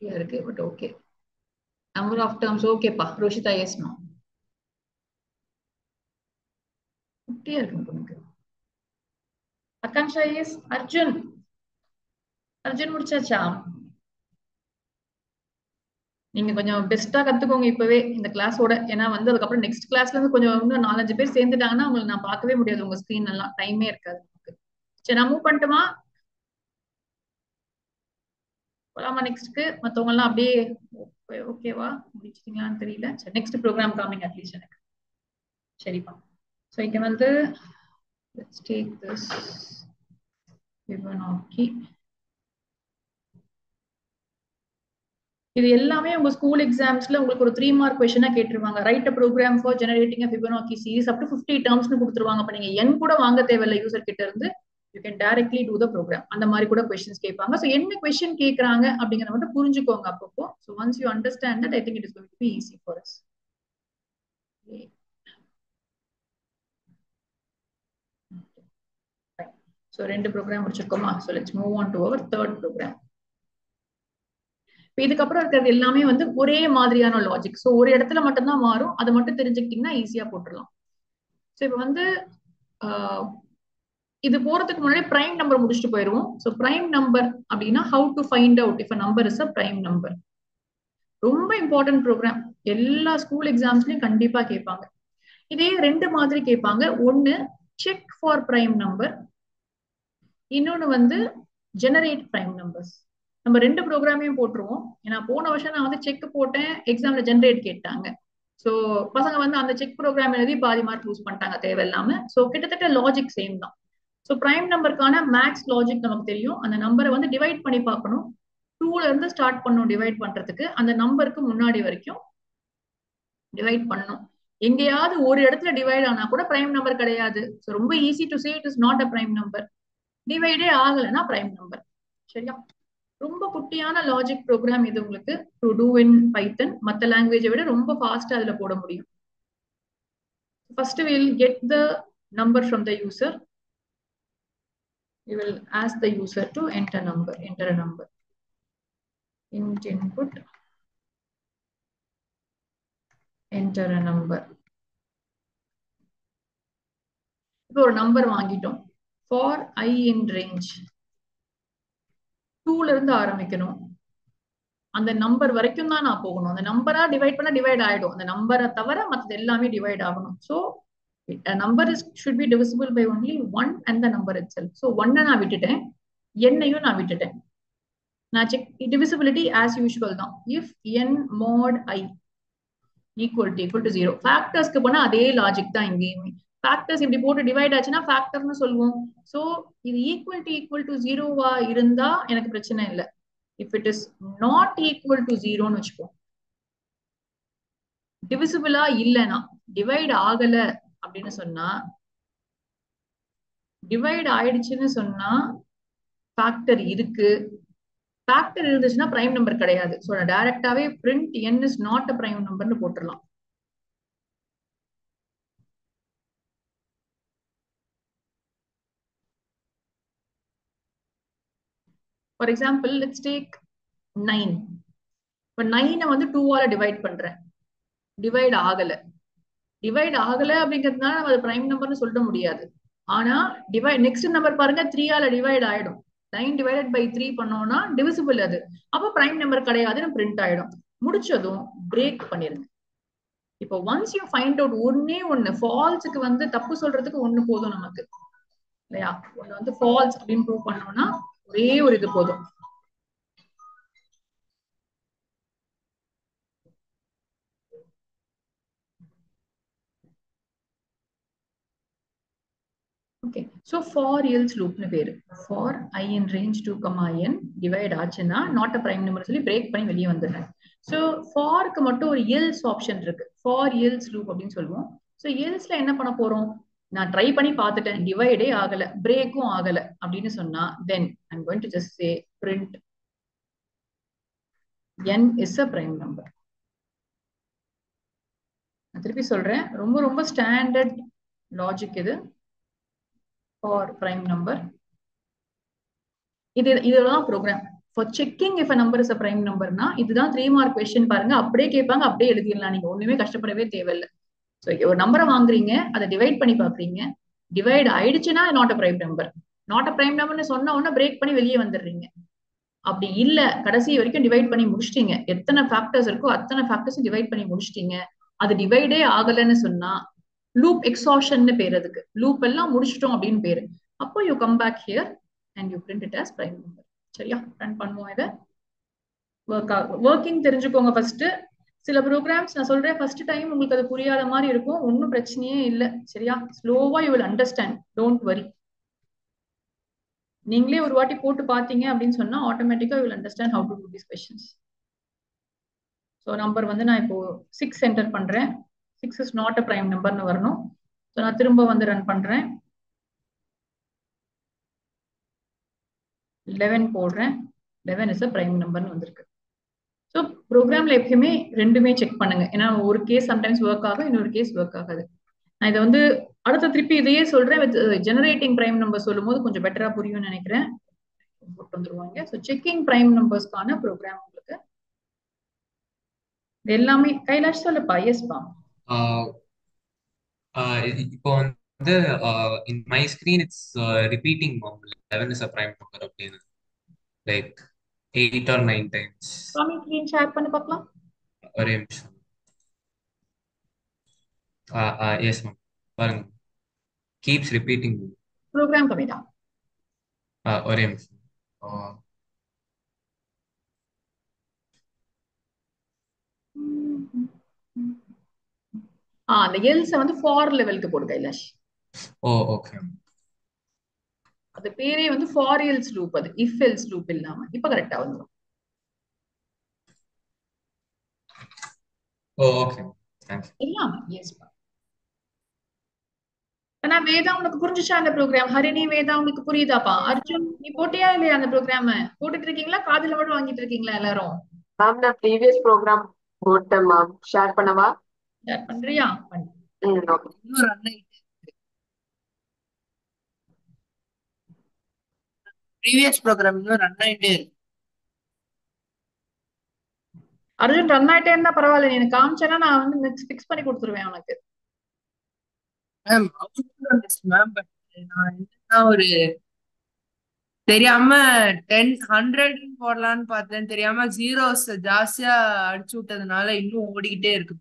இருக்கு but okay. Number of terms ஓகேப்பா. Roshita yes no. குட்டியா இருக்கு பொண்ணுக்கு. ஆகாங்ஷா எஸ். அர்ஜுன், அர்ஜுன் முடிச்சாச்சா? நீங்க கொஞ்சம் பெஸ்டா கத்துக்கோங்க இப்பவே இந்த கிளாஸோட. ஏன்னா வந்து அதுக்கப்புறம் நெக்ஸ்ட் கிளாஸ்ல இருந்து கொஞ்சம் இன்னும் 4-5 பேர் சேர்ந்துட்டாங்கன்னா உங்களுக்கு நான் பார்க்கவே முடியாது உங்க ஸ்கிரீன் எல்லாம், டைமே இருக்காது நமக்கு. சரி நான் மூவ் பண்ணட்டுமா? போலாமா நெக்ஸ்ட்க்கு? மத்தவங்க எல்லாம் அப்படியே ஓகேவா முடிச்சிட்டீங்களான்னு தெரியல. சரி நெக்ஸ்ட் ப்ரோக்ராம் காமிங்க அட்லீஸ்ட் எனக்கு. சரிப்பா. ஸோ இங்க வந்து let's take this Fibonacci. இது எல்லாமே உங்க ஸ்கூல் எக்ஸாம்ஸ்ல உங்களுக்கு ஒரு 3 மார்க் கொஸ்டினா கேட்டுருவாங்க. Write a programme for generating a Fibonacci series up to 50 டேர்ம்ஸ்னு கொடுத்துருவாங்க. அப்ப நீங்க n கூட வாங்க தேவையில்ல யூசர் கிட்ட இருந்து, you can directly do the program. அந்த மாதிரி கூட கொஸ்டின்ஸ் கேட்பாங்க. ஸோ என்ன கொஸ்டின் கேட்கறாங்க அப்படிங்கறத மட்டும் புரிஞ்சுக்கோங்க அப்பப்போ. So once you understand that, I think it is going to be easy for us. So 2 programme முடிச்சிருக்கோமா? So let's move on to our third programme. இதுக்கப்புறம் இருக்கிறது எல்லாமே வந்து ஒரே மாதிரியான லாஜிக். ஸோ ஒரு இடத்துல மட்டும்தான் மாறும், அதை மட்டும் தெரிஞ்சுக்கிட்டீங்கன்னா ஈஸியா போட்டுடலாம். ஸோ இப்போ வந்து இது போறதுக்கு முன்னாடி பிரைம் நம்பர் முடிச்சுட்டு போயிருவோம். ஸோ பிரைம் நம்பர் அப்படின்னா how to find out if a number is a prime number. ரொம்ப இம்பார்ட்டன்ட் ப்ரோக்ராம், எல்லா ஸ்கூல் எக்ஸாம்ஸ்லயும் கண்டிப்பா கேட்பாங்க. இதே ரெண்டு மாதிரி கேட்பாங்க. ஒன்னு செக் ஃபார் பிரைம் நம்பர், இன்னொன்னு வந்து ஜெனரேட் பிரைம் நம்பர்ஸ். நம்ம ரெண்டு ப்ரோக்ராமையும் போட்டுருவோம். ஏன்னா போன வருஷம் நான் வந்து செக் போட்டேன், எக்ஸாம்ல ஜெனரேட் கேட்டாங்க. ஸோ பசங்க வந்து அந்த செக் ப்ரோக்ராம் எழுதி பாதி மார்க் யூஸ் பண்ணிட்டாங்க தேவையில்லாம. ஸோ கிட்டத்தட்ட லாஜிக் சேம் தான். ஸோ பிரைம் நம்பருக்கான மேக்ஸ் லாஜிக் நமக்கு தெரியும். அந்த நம்பரை வந்து டிவைட் பண்ணி பார்க்கணும். 2ல இருந்து ஸ்டார்ட் பண்ணும் டிவைட் பண்றதுக்கு. அந்த நம்பருக்கு முன்னாடி வரைக்கும் டிவைட் பண்ணணும். எங்கேயாவது ஒரு இடத்துல டிவைட் ஆனா கூட பிரைம் நம்பர் கிடையாது. ஸோ ரொம்ப easy to say it is not a prime number. டிவைடே ஆகலைன்னா பிரைம் நம்பர். சரியா? ரொம்ப குட்டியான லாஜிக் ப்ரோக்ராம் இது உங்களுக்கு டு டூ இன் பைத்தன். மற்ற லாங்குவேஜை விட ரொம்ப ஃபாஸ்டா அதுல போட முடியும். First we will get the number from the user. We will ask the user to enter a number. Int input, enter a number. இப்போ ஒரு நம்பர் வாங்கிட்டோம். for I in range 2ல இருந்து ஆரம்பிக்கணும். அந்த நம்பர் வரைக்கும் தான் நான் போகணும். அந்த நம்பரா டிவைட் பண்ணா டிவைட் ஆயிடும். அந்த நம்பரை தவிர மற்றது எல்லாமே டிவைட் ஆகணும். So a number should be divisible by only 1 and the number itself. So 1 நான் விட்டுட்டேன், n-ஐயும் நான் விட்டுட்டேன். நான் செக் divisibility as usual தான். if n mod I equal to 0. ஃபேக்டர்ஸ்க்கு போனா அதே லாஜிக் தான் இங்கேயுமே. ஃபேக்டர்ஸ் இப்படி போட்டு டிவைட் ஆச்சுன்னா ஃபேக்டர்னு சொல்லுவோம். ஸோ இது ஈக்குவல் டு 0வா இருந்தா எனக்கு பிரச்சனை இல்லை. if it is not equal to 0ன்னு வச்சுப்போம். டிவிசிபிளா இல்லைன்னா, டிவைட் ஆகல அப்படின்னு சொன்னா, டிவைட் ஆயிடுச்சுன்னு சொன்னா ஃபேக்டர் இருக்கு. ஃபேக்டர் இருந்துச்சுன்னா பிரைம் நம்பர் கிடையாது. ஸோ நான் டைரக்டாவே print n is not a prime numberன்னு போட்டுடலாம். For example let's take 9. இப்போ 9 வந்து 2ஆல டிவைட் பண்றேன், டிவைட் ஆகல. டிவைட் ஆகல அப்படிங்கிறதுனால நம்ம அது பிரைம் நம்பர்னு சொல்ல முடியாது. ஆனா டிவைட் நெக்ஸ்ட் நம்பர் பாருங்க, 3ஆல டிவைட் ஆயிடும். 9 divided by 3 பண்ணோம்னா டிவிசிபிள் அது. அப்போ பிரைம் நம்பர் கிடையாதுன்னு பிரிண்ட் ஆயிடும். முடிச்சதும் பிரேக் பண்ணிருங்க. இப்போ ஒன்ஸ் யூ ஃபைண்ட் அவுட் ஒன்னு ஃபால்ஸுக்கு வந்து தப்பு சொல்றதுக்கு ஒண்ணு போதும் நமக்கு இல்லையா? ஒண்ணு வந்து ஃபால்ஸ் அப்படின்னு ப்ரூவ் பண்ணோம்னா ஒரே ஒரு இது போதும். ஓகே, ஸோ ஃபார் எல்ஸ் லூப்னு பேரு. For I in range 2, n divide ஆச்சுன்னா நாட் அ பிரைம் நம்பர் சொல்லி பிரேக் பண்ணி வெளியே வந்துடுறேன். ஸோ ஃபார்க்கு மட்டும் ஒரு எல்ஸ் ஆப்ஷன் இருக்கு, ஃபார் எல்ஸ் லூப் அப்படின்னு சொல்லுவோம். ஸோ எல்ஸ்ல என்ன பண்ண போறோம், நான் ட்ரை பண்ணி பார்த்துட்டேன், டிவைடே ஆகல, பிரேக்கும் ஆகல அப்படின்னு சொன்னா then I'm going to just say print n is a prime number. நான் திருப்பி சொல்றேன், ரொம்ப ரொம்ப ஸ்டாண்டர்ட் லாஜிக் இது. ஃபார் பிரைம் நம்பர், இதெல்லாம் program for checking if a number is a prime numberனா இதுதான் 3 மார்க் கொஸ்டின் பாருங்க, அப்படியே கேட்பாங்க, அப்படியே எழுதிடலாம், நீங்க ஒண்ணுமே கஷ்டப்படவே தேவையில்லை. ஸோ ஒரு நம்பரை வாங்குறீங்க, அதை டிவைட் பண்ணி பாக்குறீங்க, டிவைட் ஆயிடுச்சுன்னா not a prime number, not a prime நம்பர்னு சொன்ன உடனே பிரேக் பண்ணி வெளியே வந்துடுறீங்க. அப்படி இல்ல, கடைசி வரைக்கும் டிவைட் பண்ணி முடிச்சிட்டீங்க, எத்தனை ஃபேக்டர்ஸ் இருக்கோ அத்தனை ஃபேக்டர்ஸும் டிவைட் பண்ணி முடிச்சிட்டீங்க, அது டிவைடே ஆகலைன்னு சொன்னா லூப் எக்ஸாஷன் பேர், அதுக்கு லூப் எல்லாம் முடிச்சிட்டோம் அப்படின்னு பேரு. அப்போ you come back here and you print it as prime number. சரியா, ரன் பண்ணுவோம். இதை ஒர்க்கிங் தெரிஞ்சுக்கோங்க ஃபர்ஸ்ட். சில ப்ரோக்ராம்ஸ் நான் சொல்றேன் ஃபர்ஸ்ட் டைம் உங்களுக்கு அது புரியாத மாதிரி இருக்கும், ஒன்றும் பிரச்சனையே இல்லை. சரியா, ஸ்லோவா you will understand, don't worry. நீங்களே ஒரு வாட்டி போட்டு பார்த்தீங்க அப்படின்னு சொன்னா ஆட்டோமேட்டிக்கா you will understand how to to these questions. So number வந்து நான் இப்போ 6 என்டர் பண்றேன், 6 இஸ் நாட் அ பிரைம் நம்பர்னு வரணும். ஸோ நான் திரும்ப வந்து ரன் பண்றேன், 11 போடுறேன், 11 இஸ் அ பிரைம் நம்பர்னு வந்திருக்கு. ஸோ ப்ரோக்ராம்ல எப்பயுமே ரெண்டுமே செக் பண்ணுங்க, ஏன்னா ஒரு கேஸ் சம்டைம்ஸ் ஒர்க் ஆகும், இன்னொரு கேஸ் ஒர்க் ஆகாது. நான் இதை வந்து அடுத்த திருப்பி இதையே சொல்றேன், வித் ஜெனரேட்டிங் பிரைம் நம்பர் சொல்லும் போது கொஞ்சம் பெட்டரா புரியும்னு நினைக்கிறேன். போட்டு வந்துருவாங்க. ஸோ செக்கிங் பிரைம் நம்பர்ஸ்க்கான ப்ரோக்ராம் உங்களுக்கு எல்லாமே. கைலாஷ் சொல்லுப்பா. எஸ்பா.
இப்போ வந்து in my screen it's repeating 11 is a prime number அப்படின்னு, like 8 or 9 times.
சாமி ஸ்கிரீன் ஷேர் பண்ணி பார்க்கலாம்.
ஒரே நிமிஷம். எஸ் மேம், பாருங்க, keeps repeating.
ப்ரோக்ராம் கமிட்டா.
ஒரே நிமிஷம்.
அந்த எல்ஸ வந்து ஃபார் லெவலுக்கு போடு கைலாஷ்.
ஓ ஓகே.
அது பேரே வந்து ஃபார் எல்ஸ் லூப், அது இஃப் எல்ஸ் லூப் இல்லாம. இப்ப கரெக்டா வந்துரும்.
ஓ ஓகே, தேங்க்ஸ்.
இல்லாம எஸ்பா. ஆனா வேதா உனக்கு புரிஞ்சுச்சா அந்த ப்ரோக்ராம்? ஹரிணி, வேதா உங்களுக்கு புரியுதாப்பா? அர்ஜுன், நீ போட்டியா இல்லையா அந்த ப்ரோக்ராம்? போட்டுட்டு இருக்கீங்களா, காதுல மட்டும் வாங்கிட்டு இருக்கீங்களா எல்லாரும்?
மேம் நான் ப்ரீவியஸ் ப்ரோக்ராம் போட்டேன் மேம், ஷேர் பண்ணவா?
ஷேர் பண்றியா? பண்ணு.
ஓகே.
இன்னும் ரன் ஆயிட்டு ப்ரீவியஸ் ப்ரோக்ராம் இன்னும் ரன் ஆயிட்டே இருக்கு.
அர்ஜுன் ரன் ஆயிட்டே இருந்தா பரவாயில்ல, நீ எனக்கு காமிச்சேன்னா நான் வந்து ஃபிக்ஸ் பண்ணி கொடுத்துருவேன் உனக்கு.
மேம் அவுட்புட் வந்துச்சு மேம், பட் நான் என்னன்னா ஒரு தெரியாம 10 100 போடலான்னு பார்த்தேன், தெரியாம ஜீரோஸ் ஜாஸ்தியா அடிச்சு விட்டதுனால இன்னும் ஓடிக்கிட்டே இருக்கு.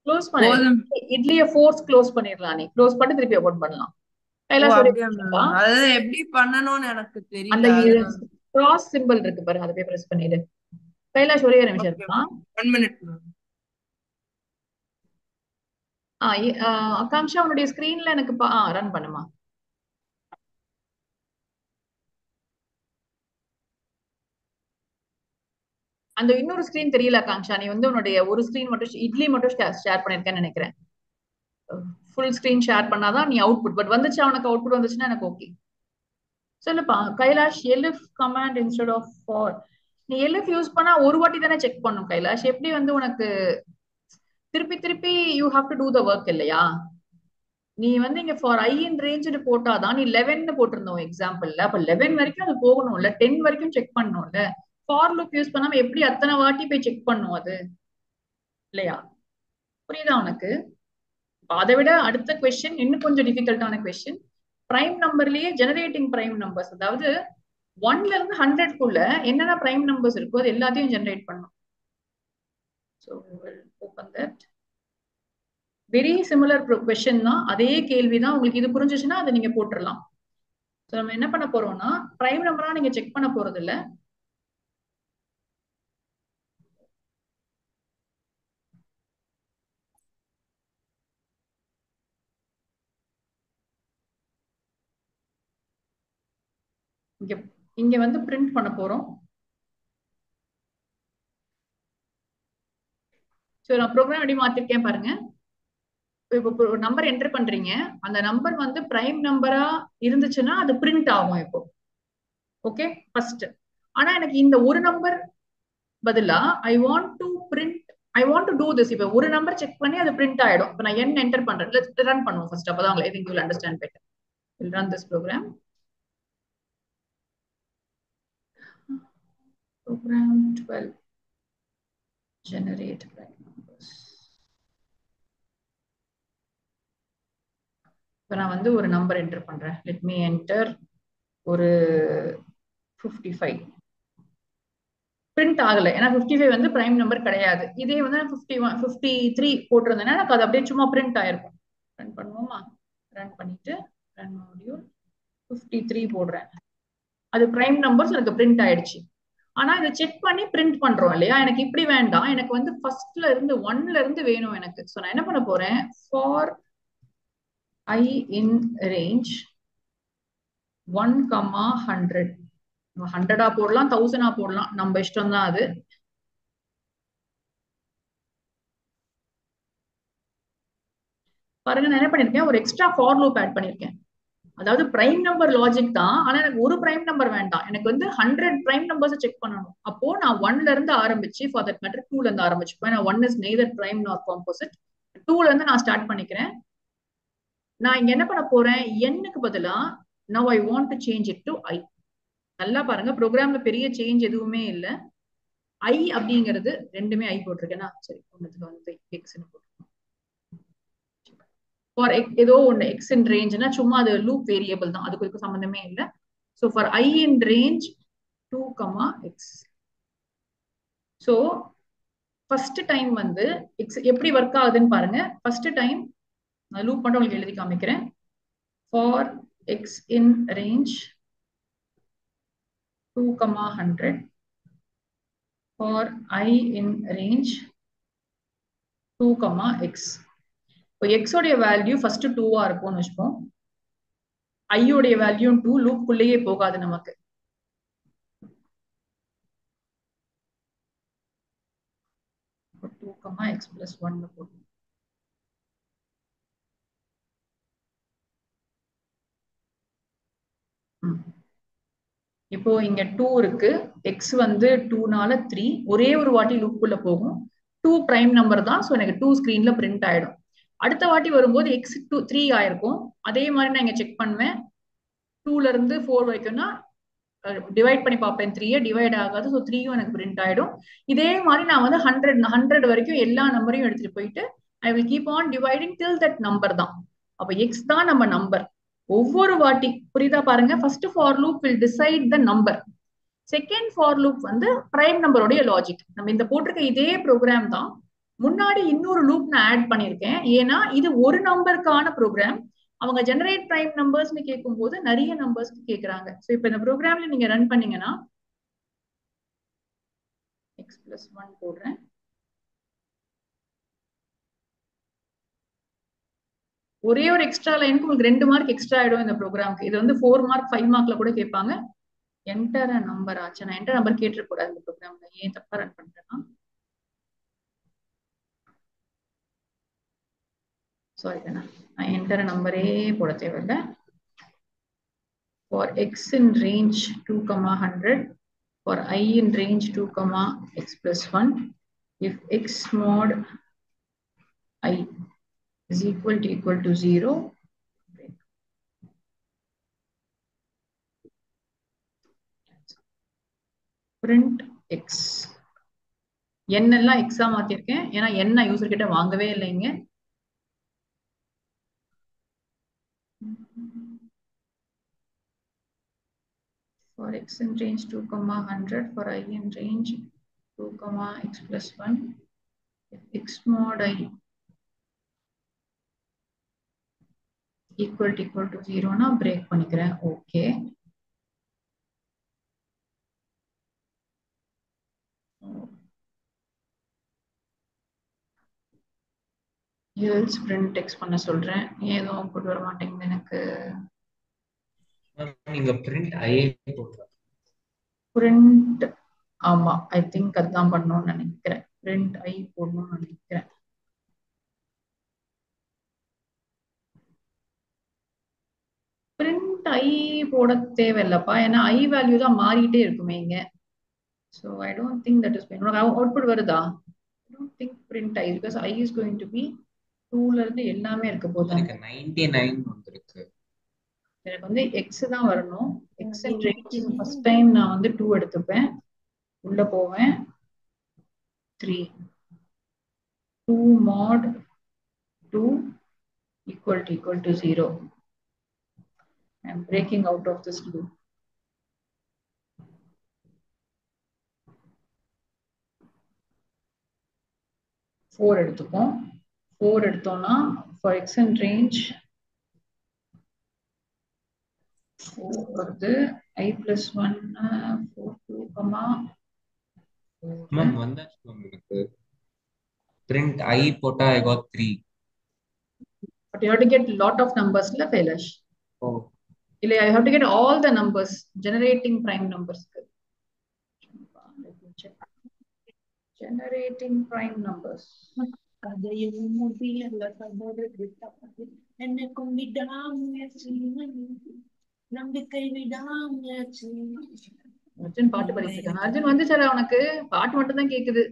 க்ளோஸ் பண்ணு.
போதும்.
இட்லியை ஃபோர்ஸ் க்ளோஸ் பண்ணிடலாம், நீ க்ளோஸ் பண்ணி திருப்பி ஓபன் பண்ணலாம்.
ஓ
கைலாஷ் ஒரே
அப்படியா
நிமிஷம்ப்பா.
மேம், அதான் எப்படி பண்ணணும்னு எனக்கு
அந்த
தெரியல. அதுதான்
கிராஸ் சிம்பிள் இருக்கு பாருங்க, அதை போய் பிரஸ் பண்ணிடு. கைலாஷ் ஒரே நிமிஷம்
ஓகே
இருக்கலாம்.
1 மினிட் மேம்.
ஆகாங்ஷா உன்னுடைய ஸ்கிரீன்ல எனக்கு ரன் பண்ணுமா? அந்த இன்னொரு ஸ்கிரீன் தெரியல ஆகாங்ஷா, நீ வந்து உன்னுடைய ஒரு ஸ்கிரீன் மட்டும் இட்லி மட்டும் ஷேர் பண்ணிருக்கேன்னு நினைக்கிறேன். ஃபுல் ஸ்கிரீன் ஷேர் பண்ணாதான் நீ அவுட்புட். பட் வந்துச்சா உனக்கு? அவுட்புட் வந்துச்சுன்னா எனக்கு ஓகே. சொல்லுப்பா Kailash. Elif command instead of for. நீ எலிஃப் யூஸ் பண்ணா ஒரு வாட்டி தானே செக் பண்ணும் கைலாஷ், எப்படி வந்து உனக்கு திருப்பி திருப்பி you have to do the work இல்லையா? நீ வந்து இங்க ஃபார் ஐ இன் ரேஞ்ச் போட்டாதான், நீ 11 போட்டிருந்தோம் எக்ஸாம்பிள்ல, அப்ப 11 வரைக்கும் அது போகணும்ல, 10 வரைக்கும் செக் பண்ணணும்ல. ஃபார் லூப் யூஸ் பண்ணாம எப்படி அத்தனை வாட்டி போய் செக் பண்ணும் அது இல்லையா? புரியுதா உனக்கு? அதை விட அடுத்த கொஸ்டின் இன்னும் கொஞ்சம் டிஃபிகல்ட்டான கொஸ்டின். பிரைம் நம்பர்லயே ஜெனரேட்டிங் பிரைம் நம்பர்ஸ், அதாவது 1ல இருந்து 100க்குள்ள என்னென்ன பிரைம் நம்பர்ஸ் இருக்கோ அது எல்லாத்தையும் ஜெனரேட் பண்ணும். So we will open that. Very similar question தான், அதே கேள்விதான். உங்களுக்கு இது புரிஞ்சுச்சுன்னா அதை நீங்க போட்டுடலாம். ஸோ நம்ம என்ன பண்ண போறோம்னா, பிரைம் நம்பரா நீங்க செக் பண்ண போறது இல்ல. இங்க இங்க வந்து பிரிண்ட் பண்ண போறோம். சோ நான் ப்ரோக்ராம் எப்படி மாத்திருக்கேன் பாருங்க. இப்போ ஒரு நம்பர் என்டர் பண்றீங்க, அந்த நம்பர் வந்து பிரைம் நம்பரா இருந்துச்சுன்னா அது பிரிண்ட் ஆகும் இப்போ. Okay first. ஆனா எனக்கு இந்த ஒரு நம்பர் பதிலா ஐ want to print, I want to do this. இப்போ ஒரு நம்பர் செக் பண்ணி அது பிரிண்ட் ஆயிடும். இப்போ நான் n என்டர் பண்றேன். லெட்ஸ் ரன் பண்ணுவோம் ஃபர்ஸ்ட். அப்பதான் உங்களுக்கு I think you will understand better. Will run this program. Program 12 generate prime numbers. இப்போ நான் வந்து ஒரு நம்பர் என்டர் பண்றேன். லெட் மீ என்டர் ஒரு 55. பிரிண்ட் ஆகல, ஏன்னா 55 வந்து பிரைம் நம்பர் கிடையாது. இதே வந்து 51 53 போட்டிருந்தேன்னா எனக்கு அது அப்படியே சும்மா பிரிண்ட் ஆயிருக்கும். ரன் பண்ணுவோமா? ரன் பண்ணிட்டு ரன் மாடியூல் 53 போடுறேன். அது பிரைம் நம்பர்ஸ் எனக்கு பிரிண்ட் ஆயிடுச்சு. ஆனா இதை செக் பண்ணி பிரிண்ட் பண்றோம் இல்லையா, எனக்கு இப்படி வேண்டாம். எனக்கு வந்து ஃபர்ஸ்ட்ல இருந்து 1ல இருந்து வேணும் எனக்கு. சோ நான் என்ன பண்ண போறேன், ஃபார் I in range 1,100. 100 போடலாம், 1000 போடலாம், நம்ம இஷ்டம் தான் அது. பாருங்க நான் என்ன பண்ணிருக்கேன், ஒரு எக்ஸ்ட்ரா ஃபார் லூப் ஆட் பண்ணிருக்கேன். அதாவது பிரைம் நம்பர் லாஜிக் தான், ஆனா எனக்கு ஒரு பிரைம் நம்பர் வேண்டாம். எனக்கு வந்து 100 பிரைம் நம்பர்ஸ் செக் பண்ணணும். அப்போ நான் 1ல இருந்து ஆரம்பிச்சு, ஃபார் தட் மேட்டர் 2ல இருந்து ஆரம்பிச்சுப்பேன். 1 is neither prime nor composite. 2ல இருந்து நான் ஸ்டார்ட் பண்ணிக்கிறேன். நான் இங்க என்ன பண்ண போறேன், n-க்கு பதிலா now I want to change it to I. நல்லா பாருங்க, ப்ரோக்ராம்ல பெரிய சேஞ்ச் எதுவுமே இல்ல. I அப்படிங்கிறது ரெண்டுமே I போட்டிருக்கேன்னா, சரி ஒண்ணுத்துல வந்து x போட்டிருக்கேன். ஃபார் ஏதோ ஒண்ணு x in rangeனா சும்மா அது லூப் வேரியபிள் தான், அதுக்கு சம்பந்தமே இல்ல. So for I in range 2, x. So first time வந்து x எப்படி ஒர்க் ஆகுதுன்னு பாருங்க. ஃபர்ஸ்ட் டைம் நான் லூப் மட்டும் உங்களுக்கு எழுதி காமிக்கிறேன். For x in range 2,100 for I in range 2, x. இப்போ x உடைய வேல்யூ ஃபர்ஸ்ட் 2-ஆ இருக்கும்னு வச்சுப்போம். I உடைய வேல்யூ 2, லூப் குள்ளேயே போகாது நமக்கு. இப்போ 2, x plus 1 போடும். இப்போ இங்க 2 இருக்கு, x வந்து 2னால 3, ஒரே ஒரு வாட்டி லூப் குள்ள போகும். 2 பிரைம் நம்பர் தான், சோ எனக்கு 2 ஸ்கிரீன்ல பிரிண்ட் ஆயிடும். அடுத்த வாட்டி வரும்போது x 3 ஆயிருக்கும். அதே மாதிரி நான் இங்க செக் பண்ணுவேன். 2ல இருந்து 4 வரைக்கும்னா டிவைட் பண்ணி பார்ப்பேன். 3 டிவைட் ஆகாது, ஸோ 3யும் எனக்கு பிரிண்ட் ஆயிடும். இதே மாதிரி நான் வந்து 100 வரைக்கும் எல்லா நம்பரையும் எடுத்துட்டு போயிட்டு I will keep on dividing till that number தான். அப்ப எக்ஸ் தான் நம்ம நம்பர். ஒவ்வொரு வாட்டி புரியுதா பாருங்க, first for loop will decide the number. Second for loop வந்து பிரைம் நம்பருடைய லாஜிக். நம்ம இந்த போட்டிருக்க இதே ப்ரோக்ராம் தான், முன்னாடி இன்னொரு லூப் நான் ஆட் பண்ணிருக்கேன். ஏன்னா இது ஒரு நம்பருக்கான ப்ரோக்ராம். அவங்க ஜெனரேட் பிரைம் நம்பர்ஸ்னு கேட்கும் போது நிறைய நம்பர்ஸ்க்கு கேட்கறாங்க. சோ இப்போ இந்த ப்ரோக்ராம்ல நீங்க ரன் பண்ணீங்கன்னா x plus 1 போடுறேன். ஒரே ஒரு எக்ஸ்ட்ரா லைனுக்கு உங்களுக்கு 2 மார்க் எக்ஸ்ட்ரா ஆயிடும் இந்த ப்ரோக்ராம்க்கு. இது வந்து 4 மார்க் 5 மார்க்ல கூட கேட்பாங்க. என்டர் நம்பர் ஆச்சு, நான் என்டர் நம்பர் கேட்டிருக்க கூடாது இந்த ப்ரோக்ராம்ல. ஏன் தப்பா ரன் பண்றேன்னா, சாரி நான் என்டர் நம்பரே போட தேவையில்லை. For x in range 2, 100, for I in range 2, x plus 1, if x mod I is equal to 0, print x. n எல்லாம் x ஆ மாத்திருக்கேன், ஏன்னா n நான் யூசர் கிட்ட வாங்கவே இல்லைங்க. For x in range 2, 100, for I in range 2, x plus 1, if x mod I equal to 0 na break பண்ணிக்கிறேன். Okay, else print x பண்ண சொல்றேன். ஏதோ அவுட்புட் வர மாட்டேங்குது எனக்கு.
நீங்க பிரிண்ட் ஐ போடுற
பிரிண்ட் ஆமா ஐ திங்க் அதான் பண்ணணும்னு நினைக்கிறேன். பிரிண்ட் ஐ போடணும்னு நினைக்கிறேன். பிரிண்ட் ஐ போட தேவையில்லப்பா, ஏன்னா ஐ வேல்யூ தான் மாறிட்டே இருக்குமே இங்க. So I don't think that is உனக்கு அவுட்புட் வருதா? I don't think print I because I is going to be 2ல இருந்து எல்லாமே இருக்க போகுது.
எனக்கு 99 வந்திருக்கு.
எனக்கு வந்து எக்ஸ் தான் வரணும். X and range first time நான் வந்து 2 எடுத்துப்பேன், உள்ள போவேன் 3 2 mod 2 equal to 0. I'm breaking out of this loop. Four எடுத்துப்போம். 4 எடுத்தோம்னா for x and range 4 வருது. I plus 1 4 2 comma
மேம் வந்தாச்சு மேம். எனக்கு பிரிண்ட் ஐ போட்டா I got 3.
but you have to get lot of numbers la Kailash.
Oh,
இல்லை, I have to get all the numbers, generating prime numbers. Let me check. Generating prime numbers. Arjun பாட்டு பாடிட்டு இருக்காங்க. அர்ஜுன் வந்துச்சாரா உனக்கு? பாட்டு மட்டும் தான் கேக்குது.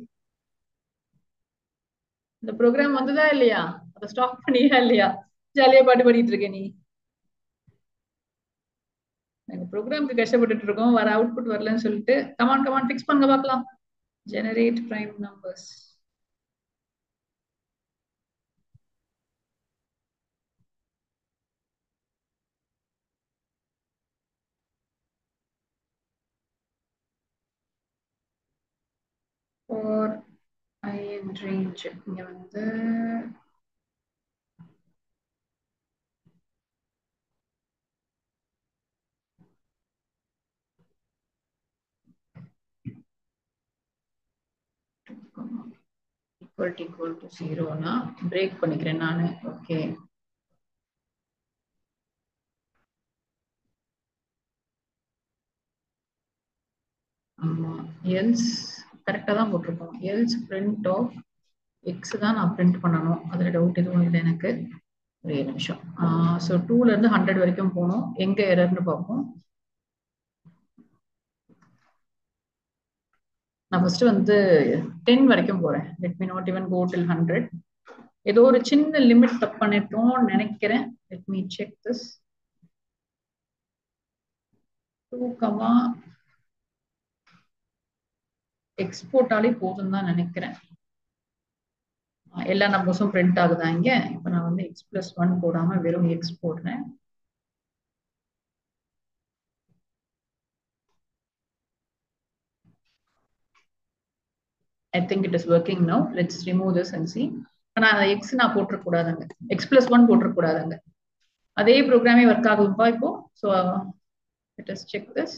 இந்த ப்ரோக்ராம் வந்துதா இல்லையா? அதை ஸ்டாப் பண்ணியா இல்லையா? ஜாலியா பாட்டு பாடிட்டு இருக்க நீ. எங்க ப்ரோக்ராம்க்கு கஷ்டப்பட்டுட்டு இருக்கோம், வர அவுட்புட் வரலன்னு சொல்லிட்டு கமான் ஃபிக்ஸ் பண்ணுங்க பார்க்கலாம். Generate prime numbers. For I and range இங்க வந்து equal to 0 னா பிரேக் பண்ணிக்கிறேன் நானு. ஓகே, ஆமா எல்ஸ் கரெக்டா தான் போட்டிருக்கோம். எல்ஸ் பிரிண்ட் ஆஃப் எக்ஸ் தான் நான் பிரிண்ட் பண்ணணும், அதுல டவுட் எதுவும் இல்லை எனக்கு. ஒரே நிமிஷம். ஸோ 2ல இருந்து 100 வரைக்கும் போகணும். எங்க எரர்னு பார்ப்போம். நான் ஃபர்ஸ்ட் வந்து 10 வரைக்கும் போறேன். Let me not even go till 100. ஏதோ ஒரு சின்ன லிமிட் தப்பு பண்ணிட்டோம்னு நினைக்கிறேன். Let me check this. 2, X போட்டாலே போதும் தான் நினைக்கிறேன். எல்லா நம்பர்ஸும் பிரிண்ட் ஆகுதா இங்க? இப்ப நான் வந்து எக்ஸ் பிளஸ் 1 போடாம வெறும் எக்ஸ் போடுறேன். I think it is working now. Let's remove this and see. ஆனா எக்ஸ் நான் போட்டுற கூடாதுங்க, எக்ஸ் பிளஸ் 1 போட்டுற கூடாதுங்க. அதே ப்ரோக்ராமே ஒர்க் ஆகும்பா இப்போ. So let us check this.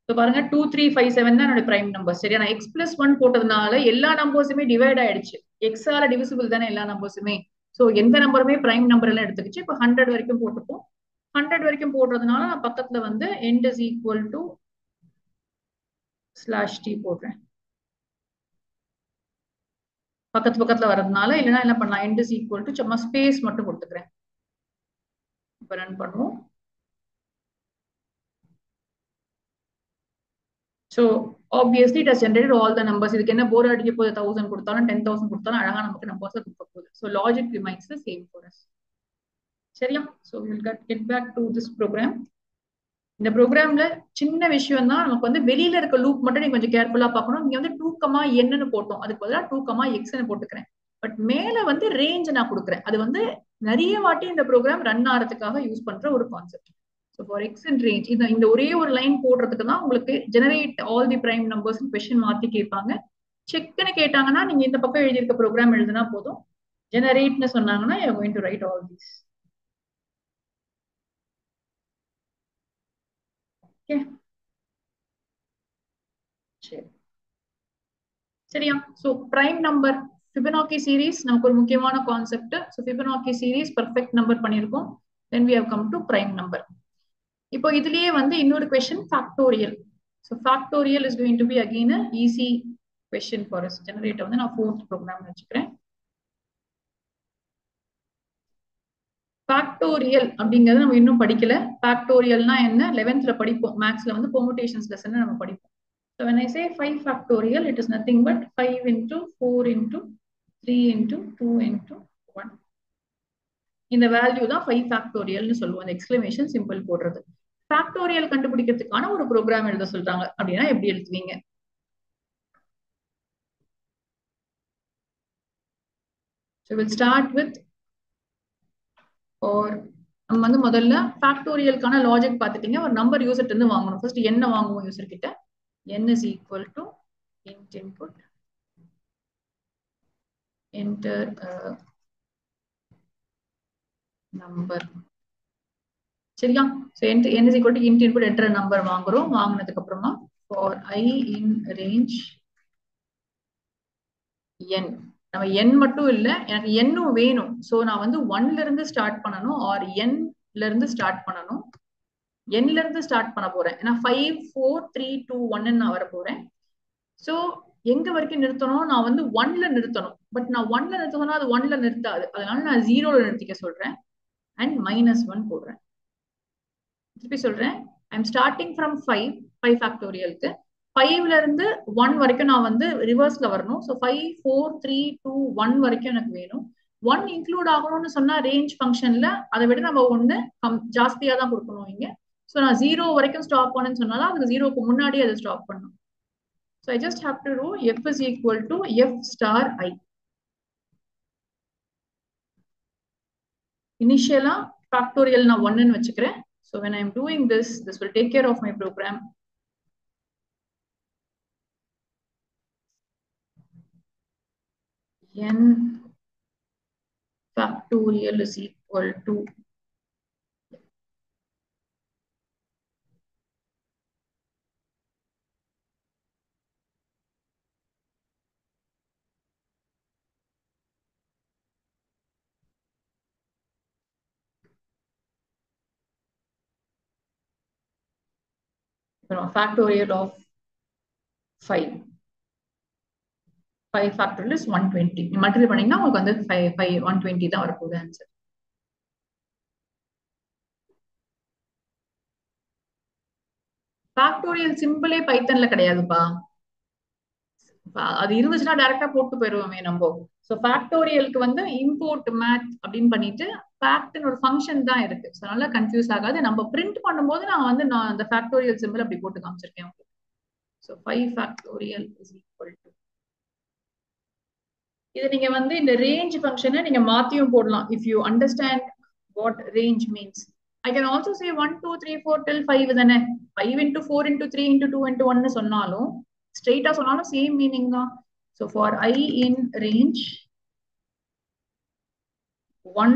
So பாருங்க 2 3 5 7 தான் என்னோட பிரைம் நம்பர். சரியா? நான் எக்ஸ் பிளஸ் 1 போட்டதுனால எல்லா நம்பர்ஸுமே டிவைட் ஆயிடுச்சு. எக்ஸால டிவிசிபிள் தானே எல்லா நம்பர்ஸுமே. ஸோ எந்த நம்பருமே பிரைம் நம்பர் எல்லாம் எடுத்துக்கிச்சு. இப்போ 100 வரைக்கும் போட்டுப்போம். 100 வரைக்கும் போடுறதுனால நான் பக்கத்துல வந்து end is equal to /t போடுறேன். பக்கத்துல வர்றதுனால, இல்லைன்னா என்ன பண்ணலாம், end is equal to சும்மா ஸ்பேஸ் மட்டும் கொடுத்துக்கிறேன். இப்ப ரன் பண்ணுவோம். So obviously it has generated all the numbers. இதுக்கு என்ன போர் அடிக்க போகுது? 1000 கொடுத்தாலும் 10,000 கொடுத்தாலும் அழகா நமக்கு நம்பர்ஸ் கொடுக்க போகுது. So logic remains the same for us. சரியா? So we will get back to this program. இந்த ப்ரோக்ராம்ல சின்ன விஷயம் தான், நமக்கு வந்து வெளியில இருக்க லூப் மட்டும் நீங்க கொஞ்சம் கேர்ஃபுல்லா பார்க்கணும். இங்க வந்து 2, என்னன்னு போட்டோம், அதுக்கு பதிலாக 2, x போட்டுக்கிறேன். பட் மேல வந்து ரேஞ்ச் நான் கொடுக்குறேன். அது வந்து நிறைய வாட்டி இந்த ப்ரோக்ராம் ரன் ஆகிறதுக்காக யூஸ் பண்ற ஒரு concept. So for X and range இந்த ஒரே ஒரு லைன் போடுறதுக்கு தான் உங்களுக்கு generate all the prime numbers question மாத்தி கேட்பாங்க. செக்னு கேட்டாங்கன்னா நீங்க இந்த பக்கம் எழுதியிருக்க ப்ரோக்ராம் எழுதுனா போதும். ஜெனரேட்னு சொன்னாங்கன்னா you are going to write all these. Okay, சரி சரியா? So prime number Fibonacci series நமக்கு ஒரு முக்கியமான concept. So Fibonacci series perfect number பண்ணியிருக்கோம். Then we have come to prime number. இப்போ இதுலயே வந்து இன்னொரு question factorial. So factorial is going to be again a easy question for us. Generator வந்து நான் 4th ப்ரோக்ராம் வச்சுக்கிறேன். ஃபேக்டோரியல் அப்படிங்கறது நம்ம இன்னும் படிக்கல. ஃபேக்டோரியல்னா என்ன 11th படிப்போம். மேக்ஸ்ல வந்து பெர்முடேஷன்ஸ் லெசன் நம்ம படிப்போம். So when I say 5 factorial, it is nothing but 5 into 4 into 3 into 2 into 1. இந்த வேல்யூ தான் 5 ஃபேக்டோரியல்னு சொல்லுவோம். அந்த எக்ஸ்கிளமேஷன் சிம்பிள் போடுறது. ஃபேக்டோரியல் கண்டுபிடிக்கிறதுக்கான ஒரு ப்ரோக்ராம் எழுத சொல்றாங்க அப்படின்னா எப்படி எழுதுவீங்க? So we'll start with or நம்ம வந்து முதல்ல ஃபேக்டோரியலுக்கான லாஜிக் பார்த்துட்டீங்க. ஒரு நம்பர் யூசர்ட்ட இருந்து வாங்கணும். ஃபர்ஸ்ட் என்ன வாங்குவோம் யூசர் கிட்ட? n is equal to int input, enter number. சரியா? So n is equal to int input, enter a number வாங்குறோம். வாங்குனதுக்கு அப்புறமா for I in range n. நம்ம n மட்டும் இல்ல, எனக்கு n வேணும். சோ நான் வந்து 1ல இருந்து ஸ்டார்ட் பண்ணனும் ஆர் n ல இருந்து ஸ்டார்ட் பண்ணனும். n ல இருந்து ஸ்டார்ட் பண்ண போறேன். ஏன்னா 5 4 3 2 1 நான் வர போறேன். சோ எங்க வரைக்கும் நிறுத்தணும்? நான் வந்து 1ல நிறுத்தணும். பட் நான் 1ல நிறுத்தணும்னா அது 1ல நிறுத்தாது. அதனால நான் 0ல நிறுத்திக்க சொல்றேன் and -1 போடுறேன். திருப்பி சொல்றேன். I'm starting from 5 ஃபேக்டோரியலுக்கு 5ல இருந்து 1 வரைக்கும் நான் வந்து ரிவர்ஸ்ல வரணும். சோ 5 4 3 2 1 வரைக்கும் எனக்கு வேணும். 1 இன்க்ளூட் ஆகணும்னு சொன்னா ரேஞ்ச் ஃபங்க்ஷன்ல அதை விட நம்ம 1 ஜாஸ்தியா தான் கொடுக்கணும் இங்க. சோ நான் 0 வரைக்கும் ஸ்டாப் பண்ணேன்னு சொன்னாலும் அதுக்கு 0க்கு முன்னாடி அதை ஸ்டாப் பண்ணணும். So I just have to do f is equal to f star I. Initially factorial நான் 1 ன்னு வச்சுக்கிறேன். So when I'm doing this will take care of my program. N factorial is equal to factorial of 5. 5 factorial is 120. நீ multiply பண்ணீங்கன்னா உங்களுக்கு வந்து 120 தான் வரப்போகுது answer. Factorial சிம்பிளே பைத்தன்ல கிடையாதுப்பா. அது இருந்துச்சுன்னா டைரக்டா போட்டு போயிருவோமே நம்ம. சோ ஃபேக்டோரியலுக்கு வந்து இம்போர்ட் மேத் அப்படின்னு பண்ணிட்டு ஃபேக்ட்னு ஒரு ஃபங்க்ஷன் தான் இருக்கு. சோ அதனால கன்ஃபியூஸ் ஆகாது. நம்ம பிரிண்ட் பண்ணும்போது நான் அந்த ஃபேக்டோரியல் சிம்பிள் அப்படி போட்டு காமிச்சிருக்கேன் உங்களுக்கு. So 5 factorial is equal to இது நீங்க வந்து இந்த ரேஞ்ச் ஃபங்க்ஷனை நீங்க மாத்தியும் போடலாம். If you understand what range means. I can also say 1 2 3 4 till 5 தானே. 5 into 4 into 3 into 2 into 1 ன்னு சொன்னாலும் ஸ்ட்ரெயிட்டா சொன்னாலும் சேம் மீனிங் தான். So for I in range 1,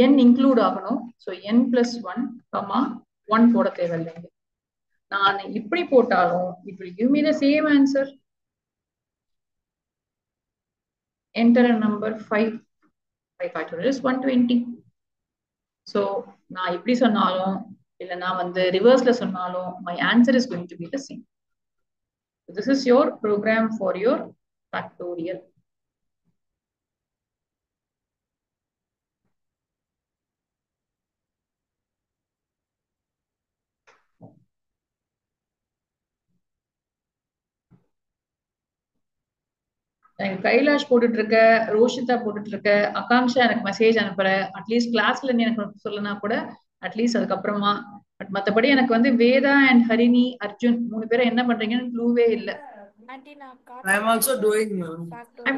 n include ஆகணும். So n plus 1, 1 போட தேவையில்லை. நான் இப்படி போட்டாலும் it will give me the same answer. Enter a number 5. 5 factorial is 120. So நான் இப்படி சொன்னாலும் இல்ல நான் வந்து ரிவர்ஸ்ல சொன்னாலும் my answer is going to be the same. So this is your program for your factorial. எனக்கு கைலாஷ் போட்டுட்டு இருக்க, ரோஷிதா போட்டுட்டு இருக்க, ஆகாங்ஷா எனக்கு மெசேஜ் அனுப்புற, அட்லீஸ்ட் கிளாஸ்ல நீ எனக்கு சொல்லனா கூட அட்லீஸ்ட் அதுக்கப்புறமா. பட் மத்தபடி எனக்கு வந்து வேதா அண்ட் ஹரிணி, அர்ஜுன் 3 பேரும் என்ன பண்றீங்கன்னு க்ளூவே இல்ல.
I am also doing.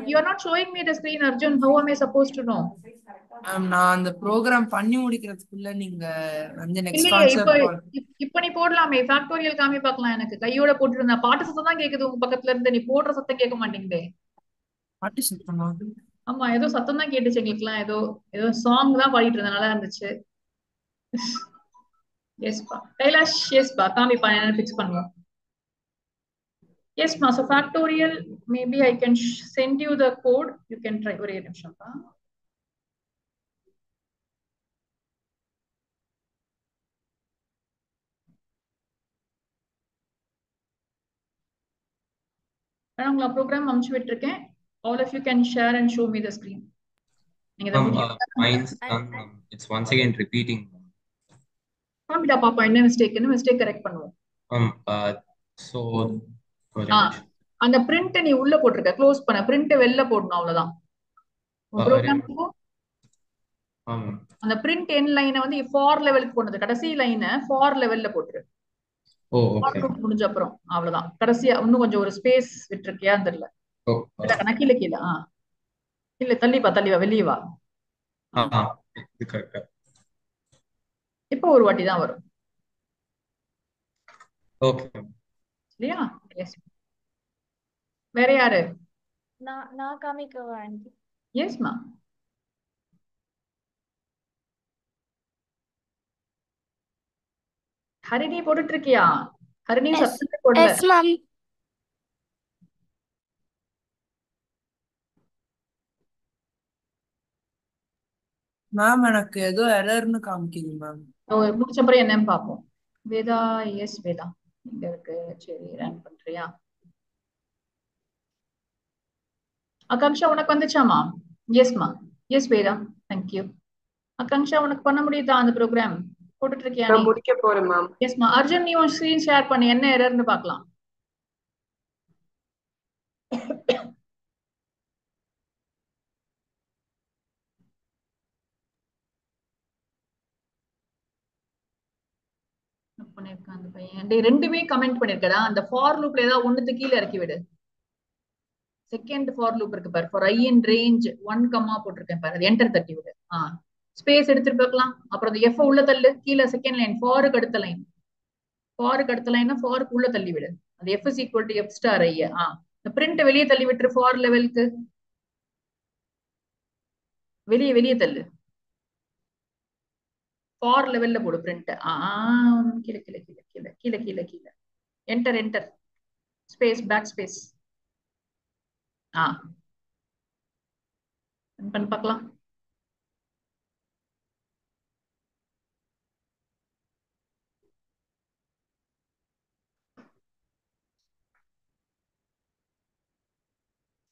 You are not showing me the screen, Arjun. How am I supposed to know?
நான் அந்த ப்ரோக்ராம் பண்ணி முடிக்கிறதுக்குள்ள நீங்க வந்து நெக்ஸ்ட்
இல்லையே
கான்செப்ட்
இப்ப நீ போடலாமே ஃபேக்டோரியல் காமி பார்க்கலாம். எனக்கு கையோட போட்டுட்டு இருந்தா பாட்டு சத்தம் தான் கேக்குது உங்க பக்கத்துல இருந்து. நீ போடுற சத்தம் கேட்க மாட்டேங்குதே.
பாட்டு சத்தமா?
ஆமா ஏதோ சத்தம் தான் கேட்டுச்சு எங்களுக்குலாம். ஏதோ சாங் தான் பாடிட்டு இருந்த நல்லா இருந்துச்சு. எஸ்பா கைலாஷ், எஸ்பா காமிப்பா என்னன்னு பிக்ஸ் பண்ணுவோம். Yes, ma. So factorial, maybe I can send you the code. You can try. ஒரே நிமிஷம் பா. உங்களை ப்ரோக்ராம் அனுப்பிச்சு விட்டுருக்கேன். All of you can share and show me the screen. நீங்க இதை
Mine's done. It's once again repeating.
காமிடா பாப்பா, என்ன மிஸ்டேக் கரெக்ட் பண்ணுவோம்.
So
அந்த பிரிண்ட் நீ உள்ள போட்டிருக்க, க்ளோஸ் பண்ண, பிரிண்ட் வெளில போடணும், அவ்வளவுதான். ப்ரோக்ராம் அந்த பிரிண்ட் என் லைனை வந்து ஃபார் லெவலுக்கு போனது, கடைசி லைனை ஃபார் லெவல்ல போட்டுரு. முடிஞ்ச அப்புறம் அவ்வளவுதான். கடைசியா இன்னும் கொஞ்சம் ஒரு ஸ்பேஸ் விட்டுருக்கியான்னு தெரியல. கீழே கீழே இல்ல தள்ளிவா வெளியே வா. இப்போ ஒரு வாட்டி தான் வரும் இல்லையா? வேற யாரு?
நான் காமிக்கவா ஆண்டி?
எஸ்மா. ஹரிணி போட்டுட்டு இருக்கியா? ஹரிணி சப்ஸ்கிரைப் போடல.
Yes ma'am.
மேம் எனக்கு ஏதோ எரர்னு காமிக்குது மேம்.
முடிச்ச அப்புறம் என்னன்னு பாப்போம். வேதா, எஸ் வேதா இங்க இருக்கு. சரி, ரன் பண்றியா? ஆகாங்ஷா உனக்கு வந்துச்சாமா? எஸ்மா. Yes Veda, thank you. ஆகாங்ஷா உனக்கு பண்ண முடியுதா அந்த ப்ரோக்ராம்? போட்டுட்டு இருக்கியா நீ?
முடிக்க போறேன் மேம்.
எஸ்மா. அர்ஜுன், நீ உன் ஸ்கிரீன் ஷேர் பண்ணி என்ன எரர்னு பார்க்கலாம். பண்ணிருக்கான் அந்த பையன். ரெண்டுமே கமெண்ட் பண்ணிருக்கா. அந்த ஃபார் லூப்ல ஏதாவது ஒண்ணுக்கு கீழே இறக்கி விடு. செகண்ட் ஃபார் லூப் இருக்கு பாரு, ஃபார் ஐ இன் ரேஞ்ச் 1, போட்டிருக்கேன் பாரு, அது என்டர் தட்டி விடு. ஸ்பேஸ் எடுத்துட்டு பார்க்கலாம். அப்புறம் அந்த எஃப் உள்ள தள்ளு, கீழே செகண்ட் லைன் ஃபாருக்கு அடுத்த லைன், ஃபாருக்கு உள்ள தள்ளி விடு. அது F is equal to F star I. இந்த பிரிண்ட் வெளியே தள்ளி விட்டுரு. ஃபார் லெவலுக்கு வெளியே தள்ளு. ஃபார் லெவல்ல போடு பிரிண்ட். கீழே கீழே கீழே கீழே கீழே கீழே கீழே என்டர் ஸ்பேஸ், பேக் ஸ்பேஸ். பண்ணி பார்க்கலாம்.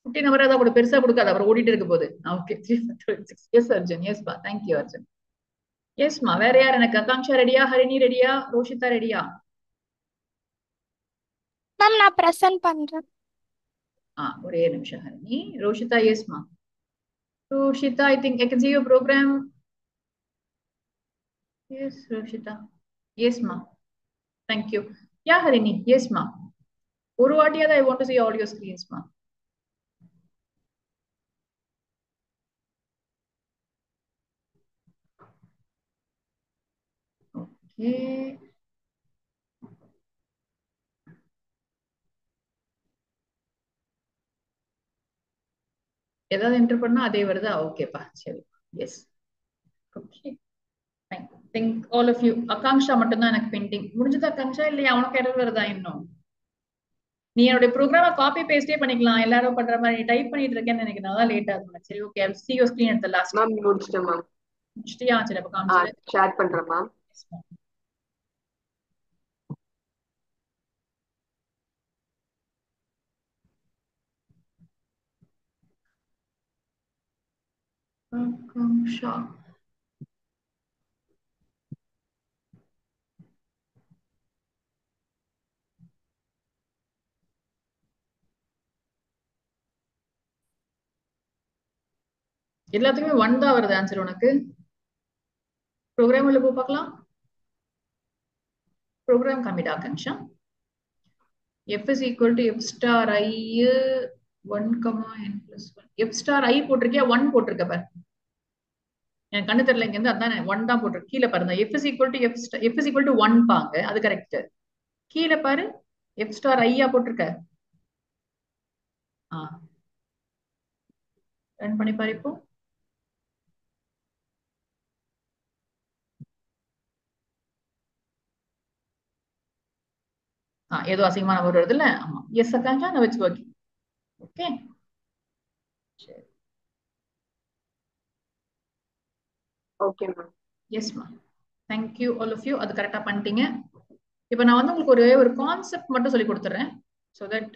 குட்டி நம்பர் ஏதாவது கூட பெருசா கொடுக்காது, அப்புறம் ஓடிட்டு இருக்க போகுது. Okay, 3 yes Arjun. எஸ்பா, தேங்க்யூ அர்ஜுன். எஸ்மா. வேற யார்? எனக்கு ஆகாங்ஷா ரெடியா? ஹரிணி ரெடியா? ரோஷிதா ரெடியா?
மேம் நான் பிரசன்ட் பண்றேன்.
ஒரே நிமிஷம் Harini. Roshitha, எஸ்மா. Roshita, I think I can see your program. Yes, Roshita. Yes, ma. Thank you. Yeah, Harini. Yes, ma. Oru vaatiyada I want to see all your screens, ma. Okay. ஏதாவது enter பண்ணா அதே வருதா? ஓகேப்பா, சரி. Yes, okay. Think all of you. Akanksha மட்டும்தான் எனக்கு bending. முடிஞ்சதா ஆகாங்ஷா? இல்லையா உனக்கு எரர் வருதா இன்னும்? நீ என்னோட ப்ரோக்ராம காப்பி பேஸ்டே பண்ணிக்கலாம், எல்லாரும் பண்ற மாதிரி. டைப் பண்ணிட்டு இருக்கேன்னு நினைக்கிறேன், அதான் லேட் ஆகும். சரி, okay. I'll see your screen at the last.
Ma'am முடிச்சிட்டேன் மேம்.
முடிச்சிட்டியா? சரி, அப்ப காமிச்சிடு.
ஷேர் பண்றேன் மேம்.
ஆகாங்ஷா. எல்லாத்துக்குமே 1 தான் வருது ஆன்சர் உனக்கு. ப்ரோக்ராம் உள்ள போய் பார்க்கலாம். ப்ரோக்ராம் காமிடா ஆகாங்ஷா. f is equal to f star I 1, n plus 1. f star I போட்டிருக்கியா? 1 போட்டிருக்க பாரு. எனக்கு கண்ணு தெரியல இங்க இருந்து, அதான் 1 தான் போட்டிருக்கு. கீழே பாருங்க, f is equal to f is equal to 1 பாங்க, அது கரெக்ட். கீழே பாரு, f star I போட்டிருக்க. ரன் பண்ணி பாரு இப்போ. ஏதோ அசிங்கமான ஒரு வருது இல்ல? ஆமா. எஸ் ஆகாங்ஷா, நான் வச்சு ஒர்க்கிங். ஓகே, சரி.
Okay ma'am.
எஸ் மா. Thank you all of you. அது கரெக்டா பண்ணிட்டீங்க. இப்போ நான் வந்து உங்களுக்கு ஒரு கான்செப்ட் மட்டும் சொல்லி கொடுத்துறேன், so that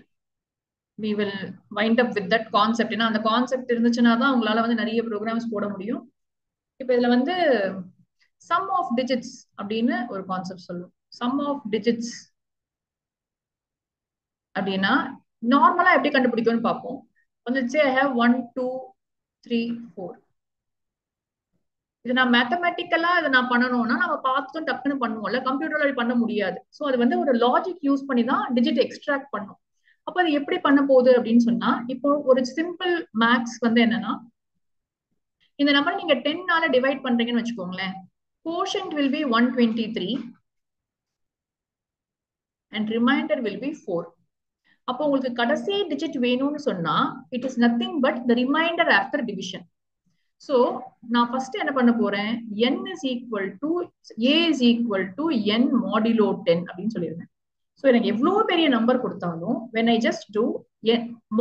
we will wind up with that concept. ஏன்னா அந்த கான்செப்ட் இருந்துச்சுன்னா தான் உங்களால வந்து நிறைய ப்ரோக்ராம்ஸ் போட முடியும். இப்போ இதுல வந்து சம் ஆஃப் டிஜிட்ஸ் அப்படின்னு ஒரு கான்செப்ட் சொல்லுவோம். சம் ஆஃப் டிஜிட்ஸ் அப்படின்னா நார்மலா எப்படி கண்டுபிடிக்கும்னு பார்ப்போம். வந்து I have 1 2 3 4. இது நான் மேத்தமெட்டிக்கலா இதை நான் பண்ணணும்னா நம்ம பார்த்தும் டக்குன்னு பண்ணுவோம்ல, கம்ப்யூட்டர்ல பண்ண முடியாது. ஸோ அது வந்து ஒரு லாஜிக் யூஸ் பண்ணி தான் டிஜிட் எக்ஸ்ட்ராக்ட் பண்ணும். அப்ப அது எப்படி பண்ண போகுது அப்படின்னு சொன்னா, இப்போ ஒரு சிம்பிள் மேக்ஸ் வந்து என்னன்னா, இந்த நம்பர் நீங்க 10 டிவைட் பண்றீங்கன்னு வச்சுக்கோங்களேன். Quotient will be 123 and remainder will be 4. அப்போ உங்களுக்கு கடைசி டிஜிட் வேணும்னு சொன்னா it is nothing but the reminder after division. So நான் ஃபர்ஸ்ட் என்ன பண்ண போறேன், n is equal to a is equal to n modulo 10 அப்படின்னு சொல்லியிருந்தேன். ஸோ எனக்கு எவ்வளவு பெரிய நம்பர் கொடுத்தாலும் when I just do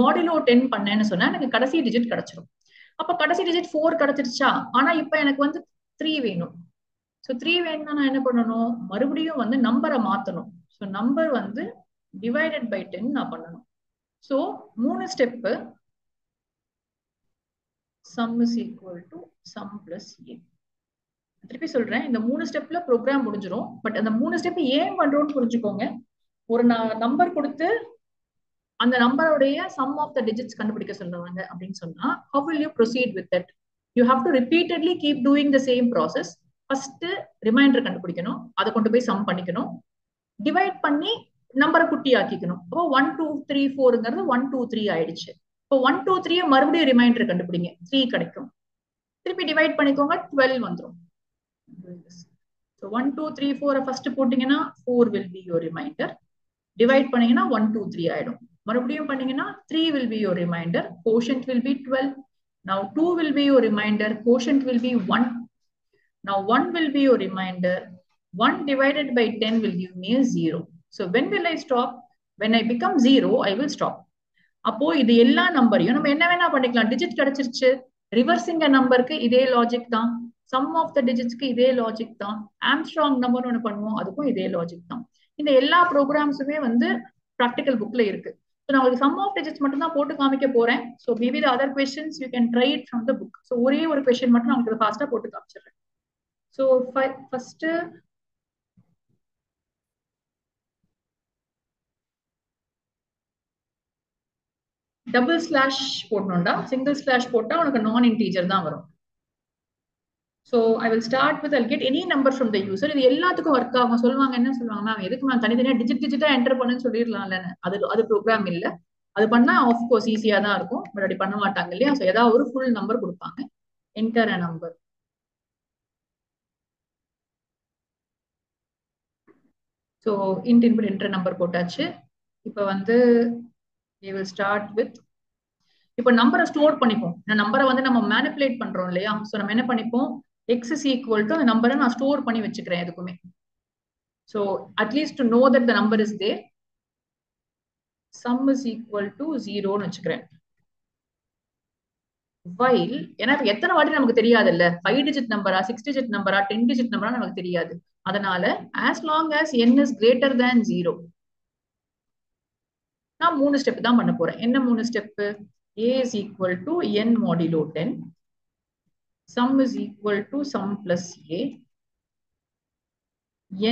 modulo 10 பண்ணேன்னு சொன்னா எனக்கு கடைசி டிஜிட் கிடைச்சிடும். அப்ப கடைசி டிஜிட் 4 கிடைச்சிருச்சா, ஆனா இப்ப எனக்கு வந்து 3 வேணும். ஸோ 3 வேணும்னா நான் என்ன பண்ணணும், மறுபடியும் வந்து நம்பரை மாத்தணும். ஸோ நம்பர் வந்து divided by 10 நான் பண்ணணும். So 3 step sum is equal to sum plus a. திருப்பி சொல்றேன், இந்த 3 ஸ்டெப்ல ப்ரோக்ராம் முடிஞ்சிடும். பட் அந்த 3 ஸ்டெப் ஏன் பண்றோம்னு புரிஞ்சுக்கோங்க. ஒரு நம்பர் கொடுத்து அந்த நம்பருடைய sum of the digits கண்டுபிடிக்க சொல்றாங்க அப்படின்னு சொன்னா how will you proceed with that? You have to repeatedly keep doing the same process. First remainder கண்டுபிடிக்கணும், அதை கொண்டு போய் சம் பண்ணிக்கணும், டிவைட் பண்ணி நம்பரை குட்டி ஆக்கிக்கணும். அப்போ 1 2 3 4ங்கிறது 1 2 3 ஆயிடுச்சு. இப்போ 1 2 3 மறுபடியும் ரிமைண்டர் கண்டுபிடிங்க, 3 கிடைக்கும். திருப்பி டிவைட் பண்ணிக்கோங்க, 12 வந்துடும். ஸோ 1 2 3 4 ஃபர்ஸ்ட் போட்டீங்கன்னா 4 will be your reminder. Divide பண்ணீங்கன்னா 1 2 3 ஆயிடும். மறுபடியும் பண்ணீங்கன்னா 3 will be your reminder. Quotient will be 12. Now 2 will be your reminder. Quotient will be 1. Now 1 will be your reminder. 1 divided by 10 will give me a 0. So when will I stop? When I become 0, I will stop. அப்போ இது எல்லா நம்பரையும் நம்ம என்ன வேணா பண்ணிக்கலாம். Digit கிடைச்சிருச்சு, reversing நம்பருக்கு இதே லாஜிக் தான், சம் ஆஃப் த டிஜிட்ஸ்க்கு இதே லாஜிக் தான், ஆம்ஸ்ட்ராங் நம்பர் ஒன்று பண்ணுவோம், அதுக்கும் இதே லாஜிக் தான். இந்த எல்லா ப்ரோக்ராம்ஸுமே வந்து ப்ராக்டிக்கல் புக்ல இருக்கு. ஸோ நான் உங்களுக்கு சம் ஆஃப் டிஜிட்ஸ் மட்டும் தான் போட்டு காமிக்க போறேன். So maybe the other questions you can try it from the book. So ஒரே ஒரு கொஸ்டின் மட்டும் நான் உங்களுக்கு ஃபாஸ்டா போட்டு காமிச்சிடுறேன். ஸோ ஃபர்ஸ்ட் டபுள் ஸ்லாஷ் போடணும்டா, சிங்கிள் ஸ்லாஷ் போட்டா உனக்கு நான் இன்டீஜர் தான் வரும். So I will start with I'll get any number from the user. இது எல்லாத்துக்கும் ஒர்க் ஆகும். சொல்லுவாங்க, என்ன சொல்லுவாங்க, மேம் எதுக்கு நான் தனித்தனியா டிஜிட்டா என்டர் பண்ணுன்னு சொல்லிடலாம்ல. அது ப்ரோக்ராம் இல்ல, அது பண்ணா ஆஃப்கோர்ஸ் ஈஸியா தான் இருக்கும், பட் அப்படி பண்ண மாட்டாங்க இல்லையா. ஸோ ஏதாவது ஒரு ஃபுல் நம்பர் கொடுப்பாங்க, என்டர் அ number. So input enter number போட்டாச்சு. இப்போ வந்து we will start with, இப்போ நம்பரை ஸ்டோர் பண்ணிப்போம். நம்பரை வந்து நம்ம மேனிபுலேட் பண்றோம் இல்லையா. ஸோ நம்ம என்ன பண்ணிப்போம், x is equal to அந்த நம்பரை நான் ஸ்டோர் பண்ணி வச்சுக்கிறேன் எதுக்குமே. So at least to know that the number is there. sum is equal to 0ன்னு வச்சுக்கிறேன். while ஏன்னா எத்தனை வாட்டி நமக்கு தெரியாது இல்ல, 5 டிஜிட் நம்பரா 6 டிஜிட் நம்பரா 10 டிஜிட் நம்பரா நமக்கு தெரியாது. அதனால as long as n is greater than 0 நான் 3 ஸ்டெப் தான் பண்ண போறேன். என்ன 3 step? a is equal to n modulo 10, sum is equal to sum plus a,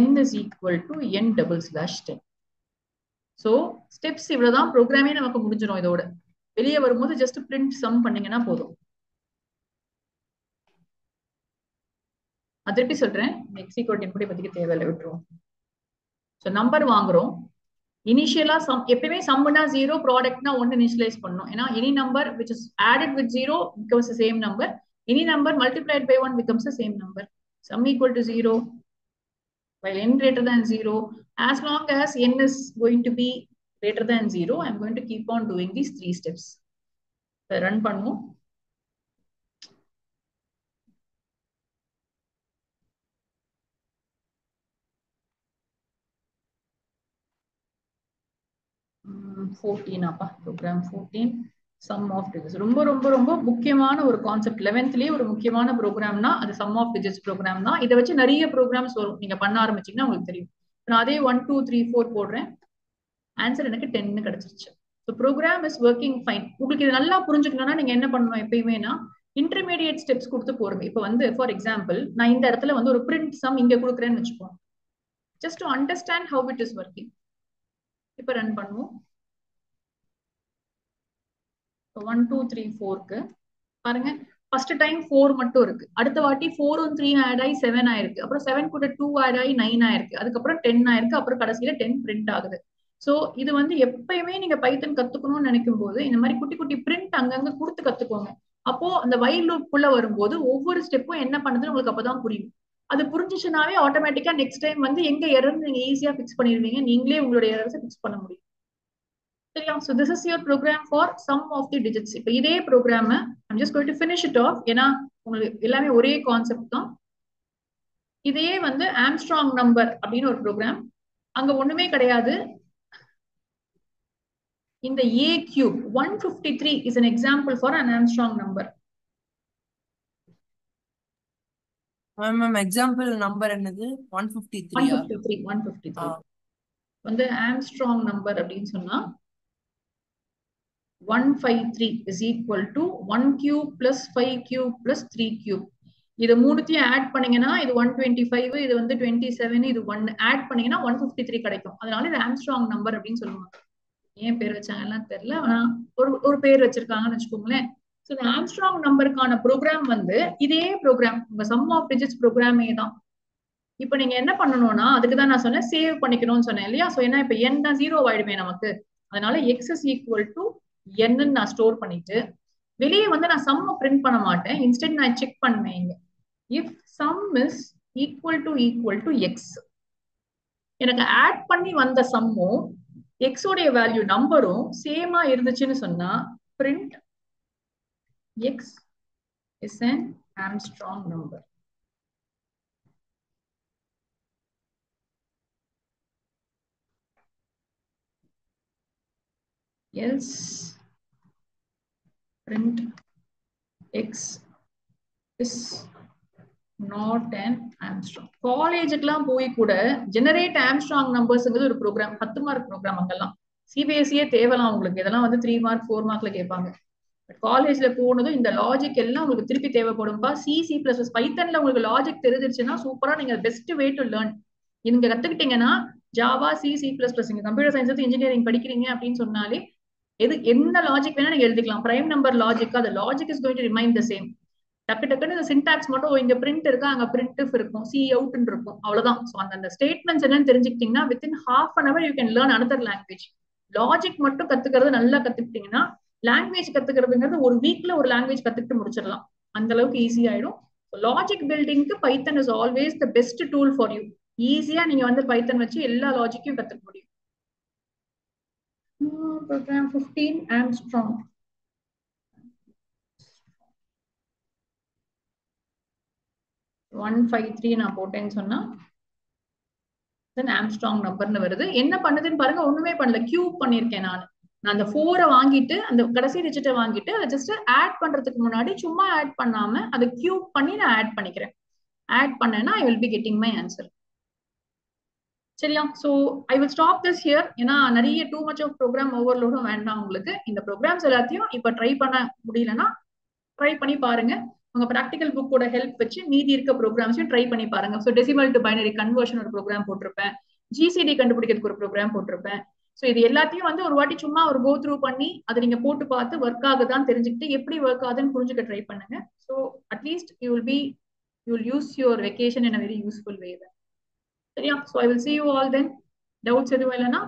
n is equal to n double slash 10. So steps இவ்வளவுதான், ப்ரோக்ராமே நமக்கு முடிஞ்சிடும். இதோட வெளியே வரும்போது ஜஸ்ட் பிரிண்ட் சம் பண்ணீங்கன்னா போதும். அது திருப்பி சொல்றேன், எக்ஸ் ஈக்குவல் டு இன்புட் பத்திக்கு தேவையில்லை, விட்டுருவோம். ஸோ நம்பர் வாங்குறோம். இனிஷியலா சம் எப்பயுமே சம்னா 0, ப்ராடக்ட்னா 1 இனிஷியலைஸ் பண்ணணும். ஏன்னா any number which is added with 0 becomes the same number. Any number multiplied by 1 becomes the same number. Sum equal to 0 while n greater than 0. As long as n is going to be greater than 0, I'm going to keep on doing these 3 steps. Run பண்ணுவோம். Program 14 sum of digits. ரொம்ப ரொம்ப ரொம்ப முக்கியமான ஒரு concept. 11th ஒரு முக்கியமான ப்ரோக்ராம்னா அது some of digits program தான். இதை வச்சு நிறைய ப்ரோக்ராம்ஸ் வரும், நீங்க பண்ண ஆரம்பிச்சீங்கன்னா உங்களுக்கு தெரியும். நான் அதே 1 2 3 4 போடுறேன். ஆன்சர் எனக்கு 10 கிடைச்சிருச்சு. So program is working fine. உங்களுக்கு இது நல்லா புரிஞ்சுக்கணும்னா நீங்க என்ன பண்ணணும் எப்பயுமேனா இன்டர்மீடியட் ஸ்டெப்ஸ் கொடுத்து போறீங்க. இப்போ வந்து ஃபார் எக்ஸாம்பிள் நான் இந்த இடத்துல வந்து ஒரு பிரிண்ட் சம் இங்க கொடுக்குறேன்னு வச்சுப்போம். Just to understand how it is working. இப்போ ரன் பண்ணுவோம். 1 2 3 4க்கு பாருங்க ஃபர்ஸ்ட் டைம் 4 மட்டும் இருக்கு. அடுத்த வாட்டி 4 உம் 3 ஆட் ஆகி 7 ஆயிருக்கு. அப்புறம் 7 கூட 2 ஆட் ஆகி 9 ஆயிருக்கு. அதுக்கப்புறம் 10 ஆயிருக்கு. அப்புறம் கடைசியில 10 பிரிண்ட் ஆகுது. சோ இது வந்து எப்பயுமே நீங்க பைத்தன் கத்துக்கணும்னு நினைக்கும் போது இந்த மாதிரி குட்டி குட்டி பிரிண்ட் அங்கங்க கொடுத்து கத்துக்கோங்க. அப்போ அந்த வைல் லூப் குள்ள வரும்போது ஒவ்வொரு ஸ்டெப்பும் என்ன பண்ணுதுன்னு உங்களுக்கு அப்பதான் புரியும். அது புரிஞ்சிச்சுனாவே ஆட்டோமேட்டிக்கா நெக்ஸ்ட் டைம் வந்து எங்க எரர் நீங்க ஈஸியா பிக்ஸ் பண்ணிடுவீங்க. நீங்களே உங்களுடைய எரர்ஸை பிக்ஸ் பண்ண முடியும். சரியா? So this is your program for sum of the digits. இப்போ இதே program I'm just going to finish it off. ஏன்னா உங்களுக்கு எல்லாமே ஒரே கான்செப்ட் தான். இதையே வந்து ஆம்ஸ்ட்ராங் நம்பர் அப்படின்னு ஒரு ப்ரோக்ராம். அங்க ஒண்ணுமே கிடையாது. இந்த a cube 153 is an example for an Armstrong number.
Ma'am example number என்னது? 153
153 வந்து ஆம்ஸ்ட்ராங் நம்பர் அப்படின்னு சொன்னா 153 is equal to 1 cube plus 5 cube plus 3 cube. இது மூணுத்தையும் ஆட் பண்ணீங்கன்னா இது 125, இது வந்து 27, இது 1 ஆட் பண்ணீங்கன்னா 153 கிடைக்கும். அதனால இது ஆம்ஸ்ட்ராங் நம்பர் அப்படின்னு சொல்லுவாங்க. ஏன் பேர் வச்சாங்கலாம் தெரியல. ஆனா ஒரு பேர் வச்சிருக்காங்கன்னு வச்சுக்கோங்களேன். ஸோ இந்த ஆம்ஸ்ட்ராங் நம்பருக்கான ப்ரோக்ராம் வந்து இதே ப்ரோக்ராம் உங்க சம் ஆஃப் டிஜிட்ஸ் ப்ரோக்ராமே தான். இப்போ நீங்க என்ன பண்ணணும்னா அதுக்கு தான் நான் சொன்னேன் சேவ் பண்ணிக்கணும்னு சொன்னேன் இல்லையா? ஸோ ஏன்னா இப்போ n தான் 0 ஆயிடுமே நமக்கு. அதனால x is equal to n நான் ஸ்டோர் பண்ணிட்டு வெளியே வந்து நான் சம் பிரிண்ட் பண்ண மாட்டேன். இன்ஸ்டெட் நான் செக் பண்ணுவேன் இங்க if sum is equal to x. எனக்கு ஆட் பண்ணி வந்த சம்மும் x உடைய வேல்யூ நம்பரும் சேமா இருந்துச்சுன்னு சொன்னா print x is an Armstrong number. Else print x is not an Armstrong. காலேஜுக்குலாம் போய் கூட ஜெனரேட் ஆம்ஸ்ட்ராங் நம்பர்ஸ்ங்கிறது ஒரு ப்ரோக்ராம் 10 மார்க் ப்ரோக்ராம். அங்கெல்லாம் சிபிஎஸ்சியே தேவலாம் உங்களுக்கு. இதெல்லாம் வந்து 3 மார்க் 4 மார்க்ல கேட்பாங்க. காலேஜ்ல போனதும் இந்த லாஜிக் எல்லாம் உங்களுக்கு திருப்பி தேவைப்படும்பா. C++ பைத்தன்ல உங்களுக்கு லாஜிக் தெரிஞ்சிருச்சுன்னா சூப்பரா நீங்க பெஸ்ட் வே டு லேர்ன். நீங்க கத்துக்கிட்டீங்கன்னா ஜாவா C++ நீங்க கம்ப்யூட்டர் சயின்ஸ் இன்ஜினியரிங் படிக்கிறீங்க அப்படின்னு சொன்னாலே என்ன லாஜிக் வேணா நீங்க எழுதிக்கலாம். பிரைம் நம்பர் லாஜிக் அது logic is going to remain the same. டக்கு டக்குன்னு இந்த சின்டாக்ஸ் மட்டும் இங்க பிரிண்ட் இருக்கா அங்க பிரிண்ட் இருக்கும் சி அவுட்னு இருக்கும் அவ்வளவுதான். ஸோ அந்த ஸ்டேட்மெண்ட்ஸ் என்னன்னு தெரிஞ்சுக்கிட்டீங்கன்னா within half an hour you can learn another language. Logic மட்டும் கத்துக்கிறது நல்லா கத்துக்கிட்டீங்கன்னா லாங்குவேஜ் கத்துக்கிறதுங்கிறது ஒரு வீக்ல ஒரு லாங்குவேஜ் கத்துக்கிட்டு முடிச்சிடலாம். அந்த அளவுக்கு ஈஸி ஆயிடும். லாஜிக் பில்டிங்க்கு Python is always the best tool for you. ஈஸியா நீங்க வந்து பைத்தன் வச்சு எல்லா லாஜிக்கையும் கத்துக்க முடியும். Program 15 Armstrong. ஒன் 153 நான் போட்டேன்னு சொன்னா ஆம்ஸ்ட்ராங் நம்பர்னு வருது. என்ன பண்ணுதுன்னு பாருங்க. ஒண்ணுமே பண்ணல, கியூப் பண்ணிருக்கேன் நான் அந்த 4 வாங்கிட்டு அந்த கடைசி டிஜிட்டை வாங்கிட்டு அதை ஜஸ்ட் ஆட் பண்றதுக்கு முன்னாடி சும்மா ஆட் பண்ணாம அதை கியூப் பண்ணி நான் ஆட் பண்ணிக்கிறேன். ஆட் பண்ணேன்னா I will be getting my answer. சரியா? So I will stop this here. ஏன்னா நிறைய டூ மச் ஆஃப் ப்ரோக்ராம் ஓவர்லோடும் வேண்டாம் உங்களுக்கு. இந்த ப்ரோக்ராம்ஸ் எல்லாத்தையும் இப்ப ட்ரை பண்ண முடியலன்னா ட்ரை பண்ணி பாருங்க. உங்க ப்ராக்டிகல் புக்கோட ஹெல்ப் வச்சு மீதி இருக்க ப்ரோக்ராம்ஸையும் ட்ரை பண்ணி பாருங்க. So decimal to binary conversion ஒரு ப்ரோக்ராம் போட்டிருப்பேன். ஜிசிடி கண்டுபிடிக்கிறதுக்கு ஒரு ப்ரோக்ராம் போட்டிருப்பேன். ஸோ இது எல்லாத்தையும் வந்து ஒரு வாட்டி சும்மா ஒரு கோ த்ரூ பண்ணி அதை நீங்க போட்டு பார்த்து ஒர்க் ஆகுதான்னு தெரிஞ்சுக்கிட்டு எப்படி ஒர்க் ஆகுதுன்னு புரிஞ்சுக்க ட்ரை பண்ணுங்க. So at least you will use your vacation in a very useful way. சரியா? So I will see you all then. Doubts எதுவும் இல்லைன்னா